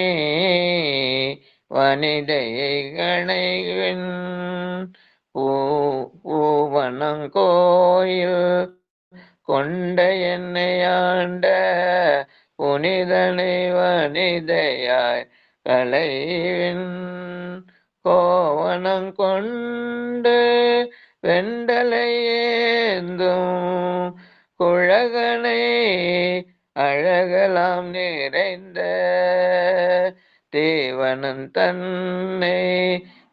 வனிதைகணைவின் பூவனம் கோயில் கொண்ட என்னையாண்ட புனிதனை வனிதையாய் களைவின் கோவனம் கொண்டு வெண்டலையேந்தும் குழகனை அழகலாம் நிறைந்த தேவனன் தன்னை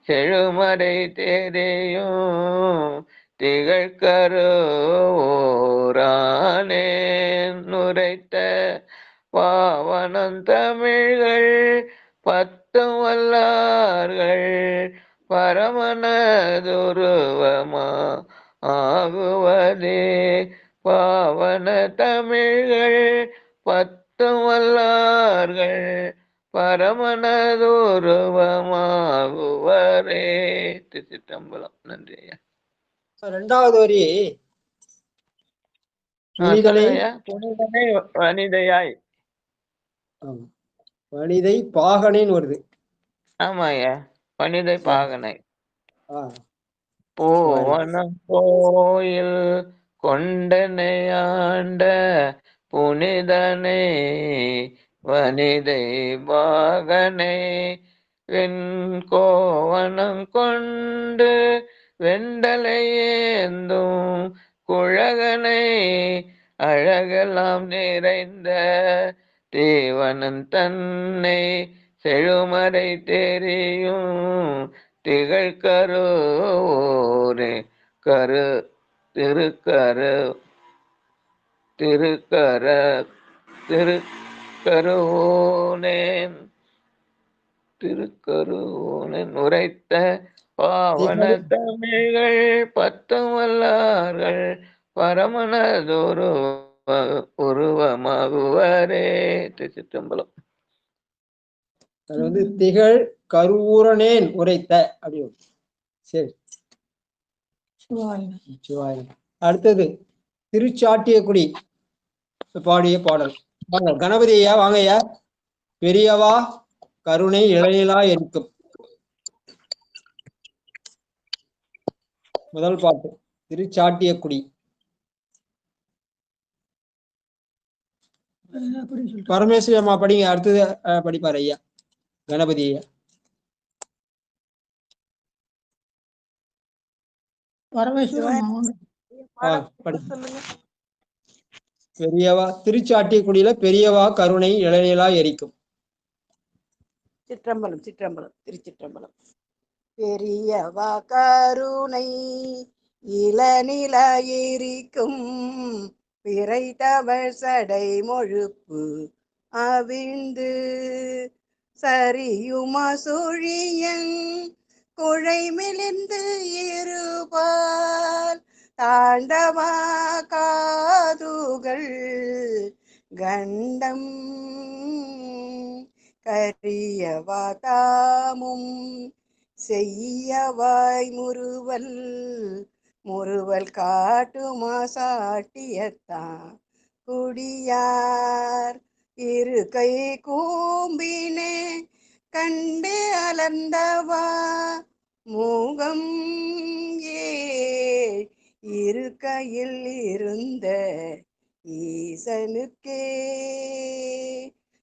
செழுமறை தெரியும் திகழ்கருவோரானே நுரைத்த பாவனம் தமிழ்கள் 10 வல்லார்கள் பரமனதுருவமா ஆகுவதே. பாவன தமிழ்கள் 10 வல்லார்கள் பரமனதுருவமாகுவரே. திருச்சிற்றம்பலம். நன்றி ஐயா. 2வது வரி புனிதனை வனிதையாய். வனிதை பாகனைன்னு வருது. ஆமா ஐயா, வனிதை பாகனை. பூவனம் கோயில் கொண்டனையாண்ட புனிதனை வனிதை பாகனை வெண்கோவனம் கொண்டு வெண்டலையேந்தும் குழகனை அழகெல்லாம் நிறைந்த தேவனன் தன்னை செழுமறை தெரியும் திகழ்கருவோரே கரு திருக்கருவோனேன் உரைத்த பாவன தமிழ்கள் 10 வல்லார்கள் பரமனதொரு உருவமாகுவரே. திருச்சிற்றம்பலம். அது திகழ் கருவூரனேன் உரைத்த அப்படி. சரி, அடுத்தது திருச்சாட்டியக்குடி பாடிய பாடல். கணபதி ஐயா வாங்க ஐயா. பெரியவா கருணை இளநிலா இருக்கும். முதல் பாட்டு திருச்சாட்டியக்குடி. பரமேஸ்வரி அம்மா படிங்க. அடுத்தது படிப்பார் ஐயா கணபதி ஐயா. பெரியவா திருச்சாட்டியக்குடியில பெரியவா கருணை இளநிலா எரிக்கும். சிற்றம்பலம் சிற்றம்பலம் திருச்சிற்றம்பலம். பெரியவா கருணை இளநிலையிருக்கும் பிறைத்தவள் சடை மொழுப்பு அவிழ்ந்து சரியுமா சுழியன் குழை மெலிந்து இருபால் தாண்டவா காதுகள் கண்டம் கரியவா தாமும் செய்யவாய் முறுவல் முறுவல் காட்டுமா சாட்டியத்தான் குடியார் இரு கை கூம்பினே கண்டு அலர்ந்தவா மூகம் இரு கையில் இருந்த ஈசனுக்கே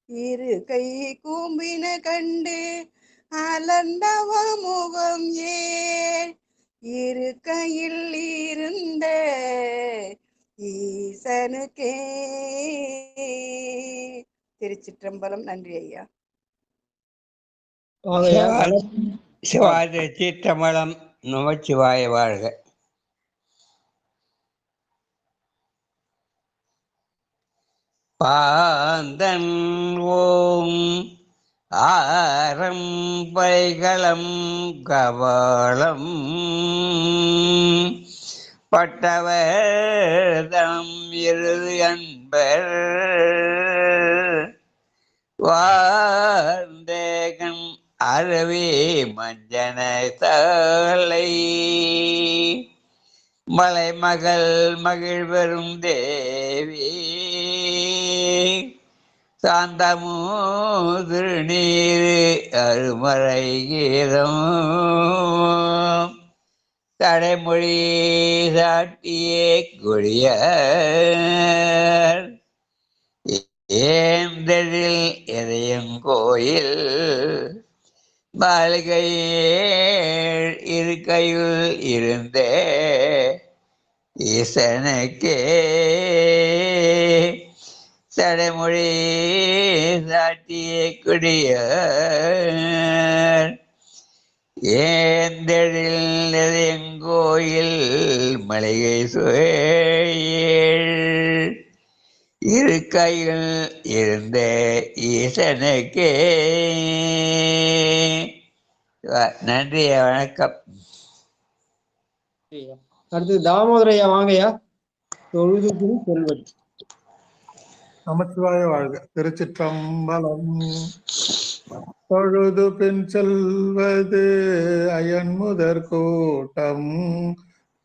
இரு கை கூம்பின கண்டு அலர்ந்தவ முகம் இரு கையில் இருந்த ஈசனுக்கே. திருச்சிற்றம்பலம். நன்றி ஐயா. சிவாஜி சிற்றம்பலம். நமச்சிவாய வாழ்க. பாந்தன் ஓம் ஆரம்பைகளம் கவளம் பட்டவர்தம் இறுதி அன்பர் வார்ந்தேகன் அருவி மஞ்சன தலை மலைமகள் மகிழ்வரும் தேவி சாந்தமூது நீர் அருமறை கீதம் தடைமொழி சாட்டியே கொடியார் ஏந்ததில் எதையும் கோயில் மாளிகையில் இருக்கையுள் இருந்தே ஈசனுக்கே தடைமொழி சாட்டிய கொடியார் ஏந்தெழில் எங்கோயில் மளிகை சுழல் இருக்கையில் இருந்த ஈசனுக்கே. நன்றி, வணக்கம். அடுத்து தாமோதரையா வாங்கய்யா. தொழுது செல்வன். நமச்சிவாய வாழ்க. திருச்சிற்றம்பலம். தொழுது பின் செல்வது அயன் முதற் கூட்டம்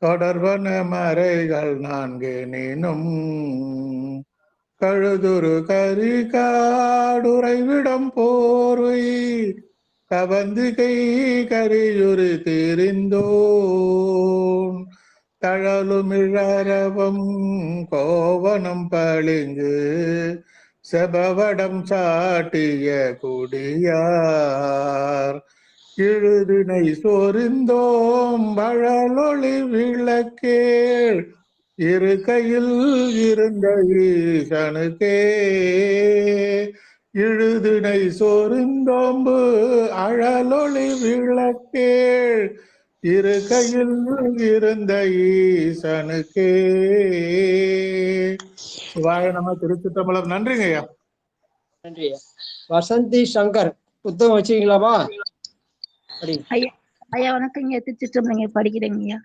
தொடர்பன மறைகள் 4 நீனும் கழுதுரு கரி காடுரைவிடம் போர்வை கவந்திகை கரியுரி தெரிந்தோன் தழலுமிழரவம் கோவனம் பளிங்கு செபவடம் சாட்டிய குடியார் இழுதினை சொரிந்தோம் வழலொளி விளக்கேள் இரு கையில் இருந்த ஈசனுக்கே இழுதினை சொரிந்தோம்பு அழலொளி விளக்கேள் இரு கையில் இருந்த ஈசனுக்கே. சிவாய நம. திருச்சிற்றம்பலம். நன்றிங்க ஐயா. நன்றி ஐயா. வசந்தி சங்கர் புத்தகம் வச்சுக்கீங்களாமா? ஐயா ஐயா வணக்கங்க. திருச்சிற்றம்பலம் படிக்கிறேங்க ஐயா.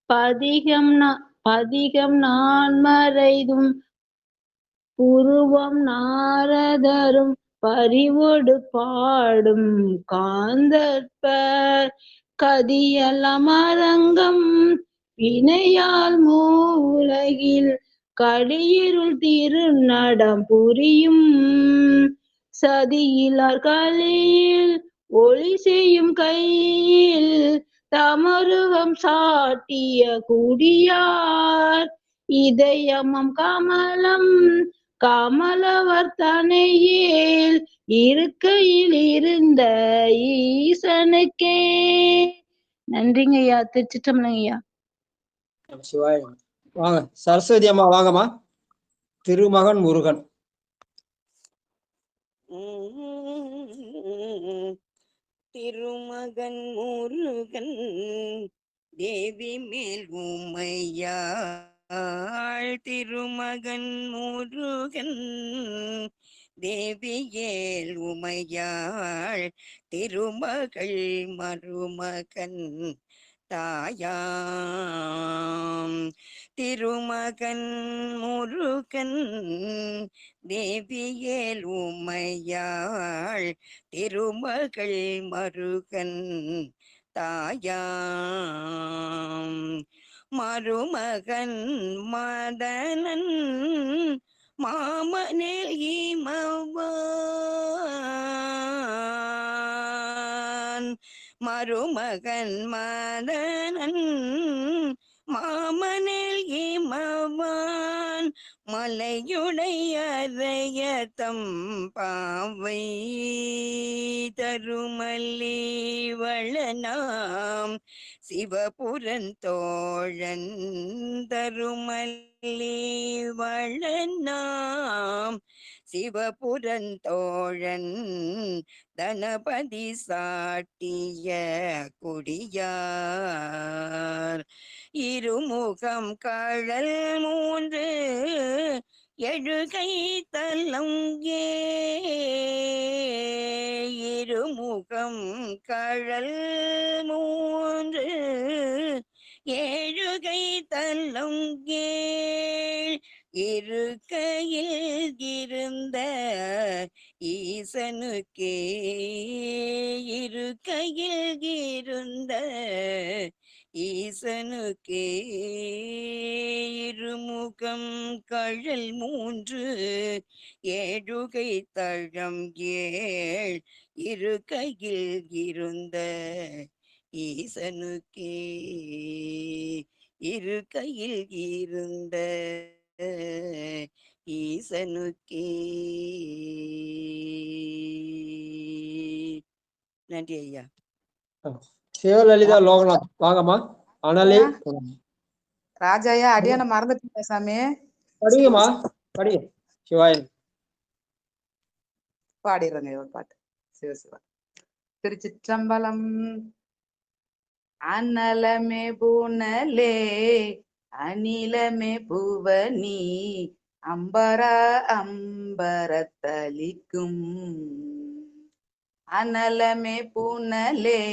பதிகம் நான் மறைதும் புருவம் நாரதரும் பறிவொடு பாடும் காந்தற்பர் கதியலம் அரங்கம் வினையால் மூலகில் கடியிருள் திருநடம் புரியும் சதியிலார் கலையில் ஒளி செய்யும் கையில் தமருவம் சாட்டிய குடியார் இதயமம் கமலம் கமலவர்த்தனையில் இருக்கையில் இருந்த ஈசனுக்கே. நன்றிங்க ஐயா. திருச்சிற்றம்பலம் ஐயா. சிவாய. வாங்க சரஸ்வதி அம்மா வாங்கம்மா. திருமகன் முருகன். திருமகன் முருகன் தேவி மேல் உமையாள். திருமகன் முருகன் தேவியேல் உமையாள். திருமகள் மருமகன் தாயாம். திருமகன் முருகன் தேவியேல் உமையாள். திருமகள் மருகன் தாயாம். மருமகன் மதனன் மாமனில் இமவான். மருமகன் மதனன் மாமனில் இமவான். மலையுடையறையதம் பாவை தருமல்லி வளனாம். சிவபுரந்தோழன் தருமல்லி வளனாம். சிவபுரந்தோழன் தனபதி சாட்டிய குடியார். இருமுகம் கழல் மூன்று எழுகை தலங்கே. இருமுகம் கழல் மூன்று ஏழுகை தலங்கே. இருக்கையில் இருந்த ஈசனுக்கே. இருக்கையில் இருந்த ஈசனுக்கே. இருமுகம் கழல் மூன்று ஏழுகை தழம் ஏழ். இருக்கையில் இருந்த ஈசனுக்கே. இருக்கையில் இருந்த ஈசனுக்கே. நன்றி ஐயா. சிவலலிதா லோகநாத் வாங்கம்மா. அனலே ராஜாயா அடியான மறந்துட்டீங்க சாமி. படிங்கம்மா படிங்க. சிவாயன் பாடிடுறேங்க ஒரு பாட்டு. சிவசிவா. திருச்சிற்றம்பலம். அனலமே பூனலே அனிலமே புவனி அம்பரா அம்பரத்தளிக்கும். அனலமே பூனலே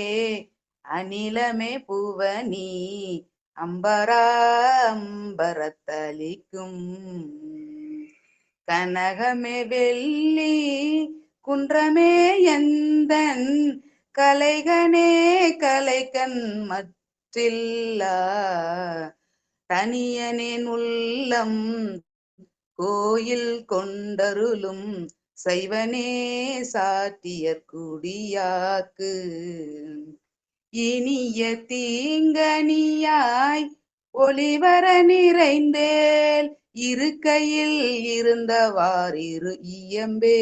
அனிலமே புவனி அம்பரா அம்பரத்தளிக்கும். கனகமே வெள்ளி குன்றமே எந்தன் கலைகனே கலைக்கண் மற்றில்லா. தனியனேன் உள்ளம் கோயில் கொண்டருளும் சைவனே சாட்டிய குடியாக்கு. இனிய தீங்கனியாய் ஒளிவர நிறைந்தேல் இருக்கையில் இருந்தவாறு இயம்பே.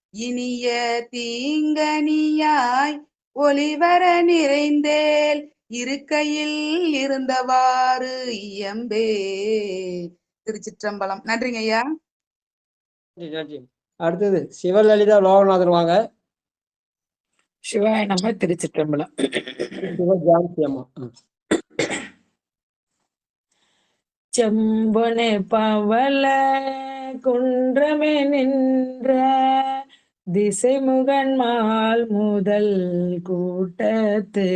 இனிய தீங்கனியாய் ஒளிவர நிறைந்தேல் இருக்கையில் இருந்தவாறு இயம்பே. திருச்சிற்றம்பலம். நன்றிங்க ஐயா. அடுத்தது சிவலலிதா லோகநாதன் வாங்க. சிவாய நம்ம திருச்சிற்றம்பலம். சிவஜானகி அம்மா. செம்பொனே பவள குன்றமே நின்ற திசைமுகன்மால் முதல் கூட்டத்து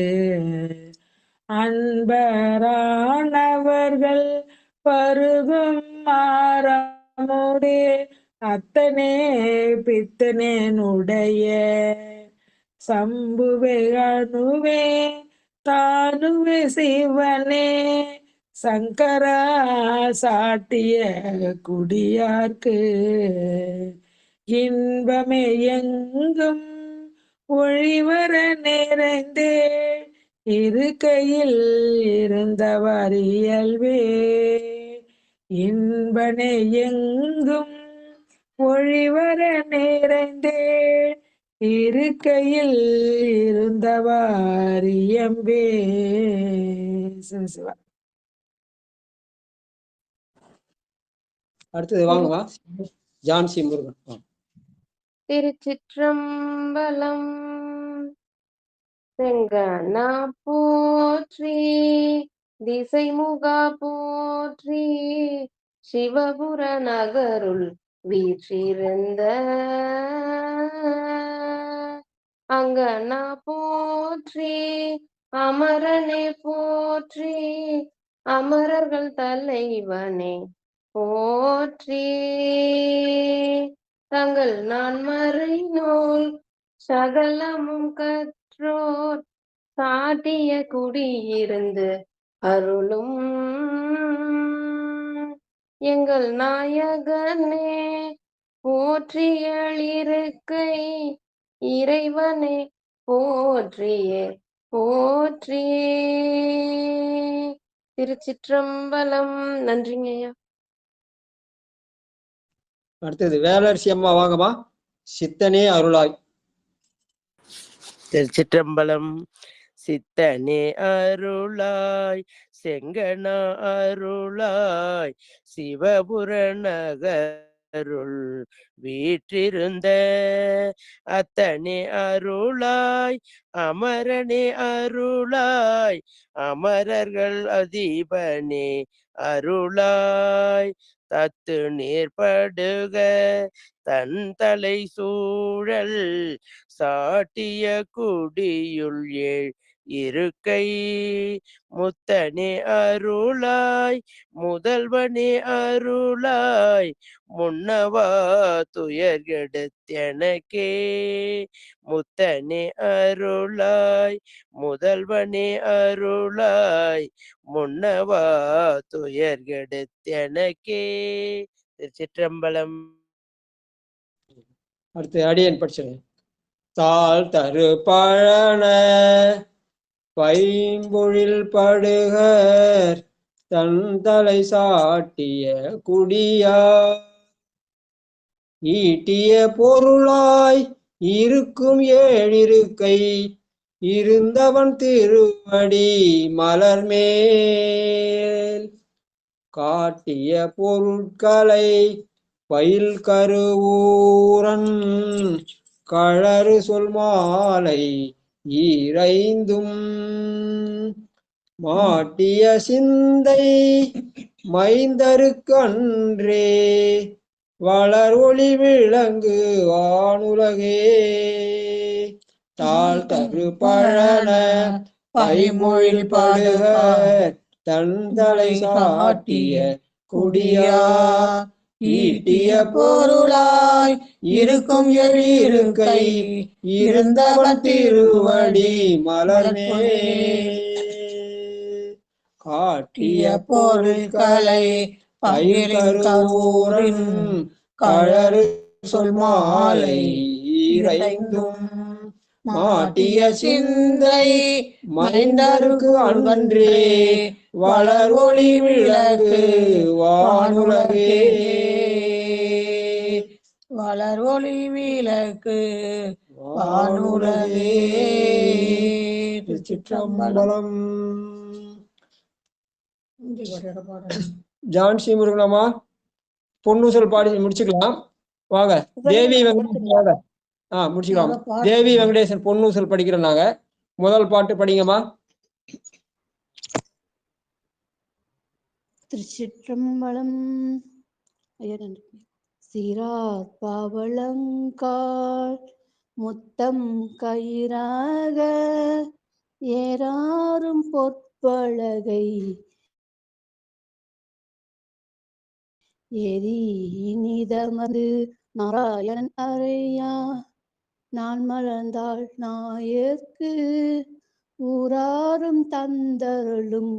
அன்பரானவர்கள் பருகும் மாறமுதே அத்தனே பித்தனேனுடைய சம்புவே அணுவே தானுவே சிவனே சங்கரா சாட்டிய குடியார்க்கு. இன்பமே எங்கும் ஒழிவர நிறைந்தே இருக்கையில் இருந்தவர் இயல்பே. இன்பனே எங்கும் ஒழிவர நிறைந்தே இருக்கையில் இருந்தவர் இயம்பே. சிவசிவா. அடுத்தது வாங்கம்மா. ஜான்சி முருகன். திருச்சிற்றம்பலம். செங்கண்ணா போற்றி, திசைமுகா போற்றி, சிவபுர நகருள் வீற்றிருந்த அங்கண்ணா போற்றி, அமரனே போற்றி, அமரர்கள் தலைவனே போற்றி. தங்கள் நான் மறை நூல் சகலமும் கற்றோர் சாட்டிய குடியிருந்து அருளும் எங்கள் நாயகனே போற்றியளிருக்கை இறைவனே போற்றியே போற்றியே. திருச்சிற்றம்பலம். நன்றிங்க ஐயா. அடுத்தது வேலரசி அம்மா வாங்கம்மா. சித்தனே அருளாய். திருச்சிற்றம்பலம். சித்தனே அருளாய், செங்கனா அருளாய், சிவபுர நகருள் வீற்றிருந்த அத்தனே அருளாய், அமரனே அருளாய், அமரர்கள் அதிபனே அருளாய். தத்து நேர்படுக தன் தலை சூழல் சாட்டிய குடியுள் இருக்கை முத்தனே அருளாய், முதல்வனே அருளாய், முன்னவா துயர்கெடுத்தெனக்கே. முத்தனே அருளாய், முதல்வனே அருளாய், முன்னவா துயர்கெடுத்தெனக்கே. திருச்சிற்றம்பலம். அடுத்து அடியன் படிச்சிருங்க. தாள் தரு பழன பைம்பொழில் படுகர் தன் தலை சாட்டிய குடியா ஈட்டிய பொருளாய் இருக்கும் ஏழிருக்கை இருந்தவன் திருவடி மலர்மேல் காட்டிய பொருட்களை பயில் கருவூரன் கழறு சொல் மாலை ஈரைந்தும் மாட்டிய சிந்தை மைந்தருக்கு அன்றே வளர் ஒளி விளங்கு வானுலகே. தாள் தரு பழன பைமொழில் படுக தன் தலை சாட்டிய குடியா ஈட்டிய பொருளாய் இருக்கும் எழிருக்கை இருந்தவன் திருவடி மலர்மே காட்டிய பொருட்களை பயிர்கருவூரின் கழறு சொல் மாலை ஈரைந்தும் மாட்டிய சிந்தை மைந்தருக்கு அன்றே வளர் ஒளி விளக்கு வானுலகே. வளர் ஒளி விளக்கு வானுலகே. திருச்சிற்றம்பலம். ஜான்சி முருகனம்மா பொன்னூசல் பாடி முடிச்சுக்கலாம் வாங்க. தேவி வெங்கடேசன் வாங்க. முடிச்சுக்கலாம். தேவி வெங்கடேசன் பொன்னூசல் படிக்கிறோம் நாங்க. முதல் பாட்டு படிங்கம்மா. திருச்சிற்றம்பலம். சிறார் பவளங்கால் முத்தம் கயிறாக ஏறாரும் பொற்பலகை எரி இனிதமது நாராயணன் அறையா நான் மலர்ந்தாள் நாயக்கு ஊராரும் தந்தருளும்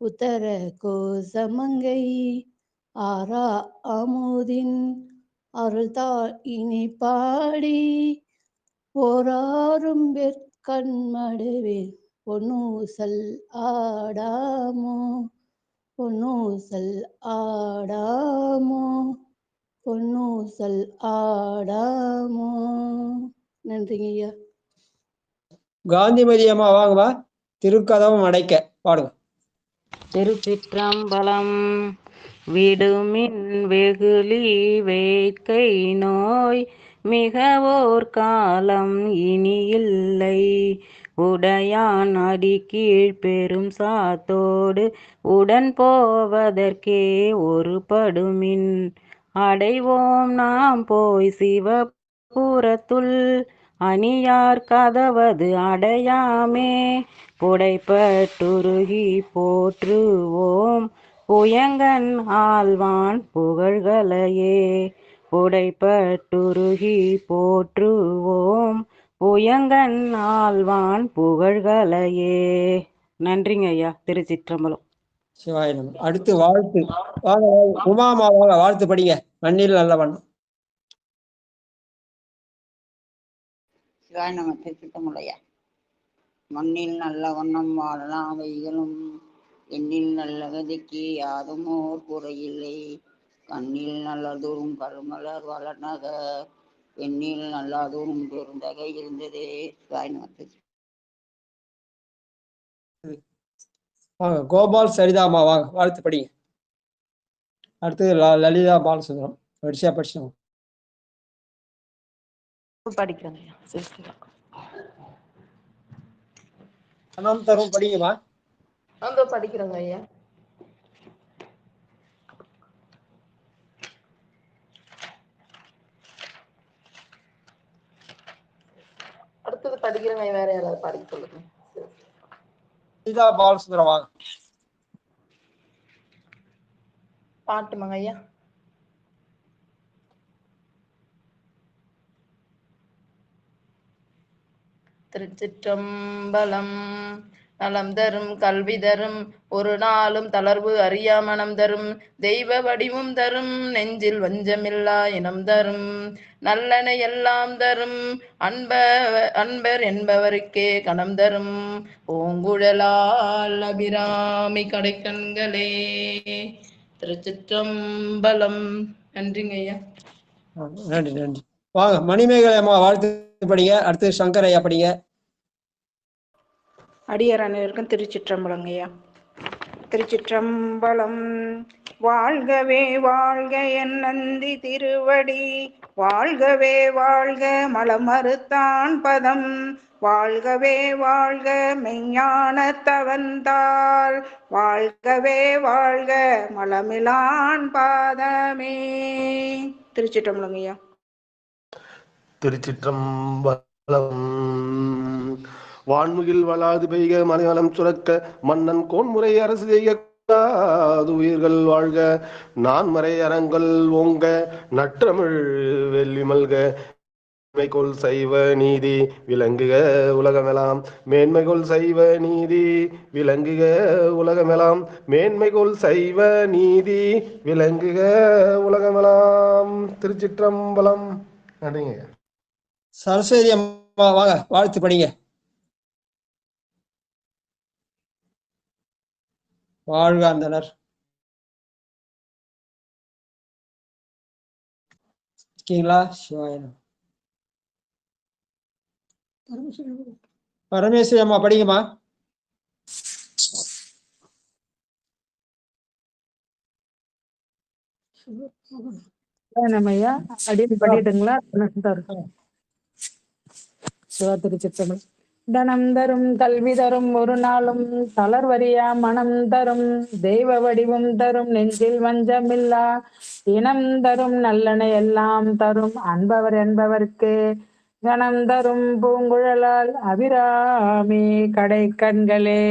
உத்தர கோசமங்கை ஆரா அமுதின் அருள்தாள் இனி பாடி போராரும் வெற்கண்மடவே பொன்னூசல் ஆடாமோ பொன்னூசல் ஆடாமோ பொன்னூசல் ஆடாமோ. நன்றிங்க ஐயா. காந்திமதி அம்மா வாங்கம்மா. திருக்கதவம் அடைக்க பாடுங்க. திருச்சிற்றம்பலம். விடுமின் வெகுளி வேட்கை நோய் மிகவோர் காலம் இனியில்லை. உடையான் அடிக்கீழ் பெரும் சாத்தோடு உடன் போவதற்கே ஒருபடுமின். அடைவோம் நாம் போய் சிவபுரத்துள் அணியார் கதவது அடையாமே. புடைப்பட்டுருகி போற்றுவோம் புயங்கன் ஆழ்வான் புகழ்களையே. புடைப்பட்டுருகி போற்றுவோம் புயங்கன் ஆழ்வான் புகழ்களையே. நன்றிங்க ஐயா. திருச்சிற்றம்பலம். சிவாய நம. அடுத்து வாழ்த்து. வாங்க வாங்க. உமாமா வாங்க, வாழ்த்து படிங்க. நன்னில் நல்லவன். சிவாய நம. திருச்சிட்டமுலையா. மண்ணில் நல்ல வண்ணம் வாழலாம் வைகளும் எண்ணில் நல்ல கதிக்கு யாதுமோர் குறையில்லை. கண்ணில் நல்லதோறும் கருமலர் வளர்நக எண்ணில் நல்லாதோறும் பெருந்தகை இருந்ததே. சிவாய நம. வாங்க கோபால் சரிதாமா வாங்க, வாழ்த்து படிங்க. அடுத்து லலிதா பாலசுந்தரம். வரிசையா படிச்சோம். படிக்கிறேன். அனம் தரும் படிங்கம்மா. அந்த படிக்கிறேங்க ஐயா. அடுத்தது படிக்கிறேங்க. வேற யாராவது படிக்க சொல்லுங்க. லலிதா பாலசுந்தரம் வாங்க. பாட்டுமாங்க ஐயா. திருச்சிற்றம்பலம். நலம் தரும் கல்வி தரும் ஒரு நாளும் தளர்வு அறியா மனம் தரும் தெய்வ வடிவும் தரும் நெஞ்சில் வஞ்சமில்லா இனம் தரும் நல்லன எல்லாம் தரும் அன்பர் என்பவருக்கே கணம் தரும் பூங்குழலால் அபிராமி கடைக்கண்களே. திருச்சிற்றம்பலம். நன்றிங்க ஐயா. நன்றி நன்றி. வாங்க மணிமேகலை அம்மா வாழ்த்து படிங்க. அடுத்து சங்கர் ஐயா படிங்க. அடியார் அனைவருக்கும் திருச்சிற்றம்பலங்கய்யா. திருச்சிற்றம்பலம். வாழ்கவே வாழ்க என் நந்தி திருவடி, வாழ்கவே வாழ்க மலமறுத்தான் பதம், வாழ்கவே வாழ்க மெய்ஞான தவந்தாள், வாழ்கவே வாழ்க மலமிலான் பாதமே. திருச்சிற்றம்பலங்கய்யா. திருச்சிற்றம்பலம். வான்முகில் வளாது பெய்க மலைவளம் சுரக்க மன்னன் கோன்முறை அரசு செய்க உயிர்கள் வாழ்க நான்மறை அறங்கள் ஓங்க நற்றமிழ் வெள்ளி மல்க மேன்மைகொள் சைவ நீதி விளங்குக உலகமெல்லாம் மேன்மைகொள் சைவ நீதி விளங்குக உலகமெல்லாம் மேன்மைகொள் சைவ நீதி விளங்குக உலகமெல்லாம். திருச்சிற்றம்பலம். நன்றிங்க. சரஸ்வதி அம்மா வாங்க, வாழ்த்து படிங்க. வாழ்க அந்தனர். இருக்கீங்களா? சிவாயனம். பரமேஸ்வரி அம்மா படிங்கம்மா. நம்மையா அப்படின்னு படிட்டுங்களா? சிவா திருச்சிற்றம்பலம். தனம் தரும் கல்வி தரும் ஒரு நாளும் தளர்வறியா மனம் தரும் தெய்வ வடிவும் தரும் நெஞ்சில் வஞ்சமில்லா இனம் தரும் நல்லன எல்லாம் தரும் அன்பவர் என்பவர்க்கு கணம் தரும் பூங்குழலால் அபிராமி கடை கண்களே.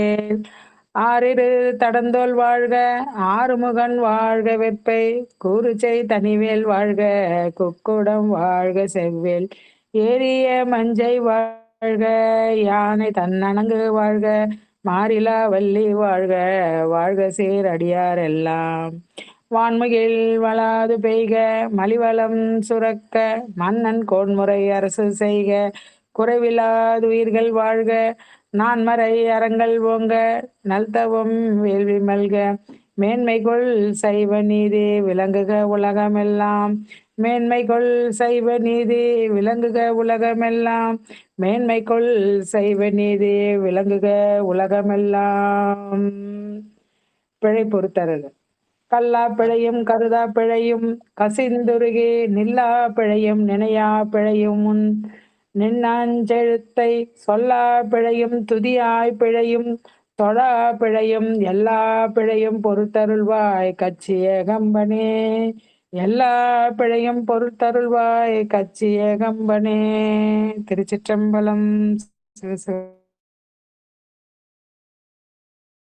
ஆறிரு தடந்தோல் வாழ்க ஆறுமுகன் வாழ்க வெப்பை கூறுச்சை தனிவேல் வாழ்க குக்குடம் வாழ்க செவ்வேல் ஏரிய மஞ்சை வாழ்க யானை தன்னணங்கு வாழ்க மாறிலா வள்ளி வாழ்க வாழ்க சீர் அடியார் எல்லாம். வான்முகில் வளாது பெய்க மலிவளம் சுரக்க மன்னன் கோன்முறை அரசு செய்க குறைவில்லாது உயிர்கள் வாழ்க நான்மறை அறங்கள் ஓங்க நல்தவம் வேள்வி மல்க மேன்மைகொள் சைவ நீதி விளங்குக உலகமெல்லாம் மேன்மைகொள் சைவ நீதி விளங்குக உலகமெல்லாம் மேன்மைகொள் சைவ நீதி விளங்குக உலகமெல்லாம். பிழை பொறுத்தரது. கல்லா பிழையும் கருதா பிழையும் கசிந்துருகே நில்லா பிழையும் நினையா பிழையும் முன் நின்னாஞ்செழுத்தை சொல்லா பிழையும் துதியாய் பிழையும் தொழா பிழையும் எல்லா பிழையும் பொறுத்தருள்வாய் கச்சி ஏகம்பனே எல்லா பிழையும் பொறுத்தருள்வாய் கச்சி ஏகம்பனே. திருச்சிற்றம்பலம்.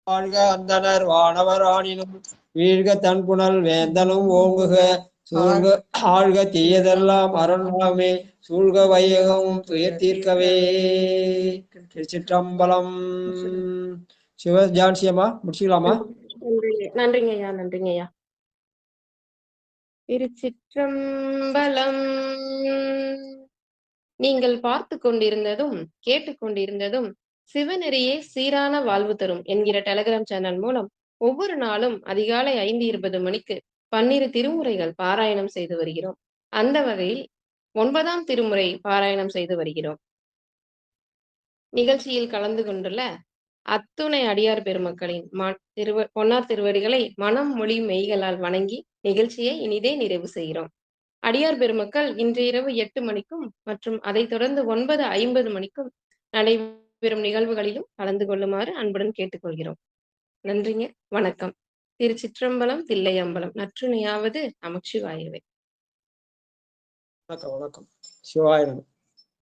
வாழ்க அந்தனர் வானவர் ஆணினும் வீழ்க தன்புணல் வேந்தனும் ஓங்குக சூழ்க ஆழ்க தீயதெல்லாம் அருள்நாமே சூழ்க வையகமும் துயர் தீர்க்கவே. திருச்சிற்றம்பலம். சிவ ஜான்சியம்மா முடிச்சுக்கலாமா? நன்றிங்க ஐயா, நன்றிங்க ஐயா. திருச்சிற்றம்பலம். நீங்கள் பார்த்து கொண்டிருந்ததும் கேட்டுக்கொண்டிருந்ததும் சிவநெறியே சீரான வாழ்வு தரும் என்கிற டெலிகிராம் சேனல் மூலம் ஒவ்வொரு நாளும் அதிகாலை 5:20 மணிக்கு 12 திருமுறைகள் பாராயணம் செய்து வருகிறோம். அந்த வகையில் 9ஆம் திருமுறை பாராயணம் செய்து வருகிறோம். நிகழ்ச்சியில் கலந்து கொண்டுள்ள அத்துணை அடியார் பெருமக்களின் பொன்னார் திருவடிகளை மனம் மொழி மெய்களால் வணங்கி நிகழ்ச்சியை இனிதே நிறைவு செய்கிறோம். அடியார் பெருமக்கள் இன்று இரவு 8 மணிக்கும் மற்றும் அதைத் தொடர்ந்து 9:50 மணிக்கும் நடைபெறும் நிகழ்வுகளிலும் கலந்து கொள்ளுமாறு அன்புடன் கேட்டுக்கொள்கிறோம். நன்றிங்க, வணக்கம். திருச்சிற்றம்பலம், தில்லையம்பலம். நற்றுணையாவது நமச்சிவாயவே. வணக்கம். வணக்கம். சிவாய நம.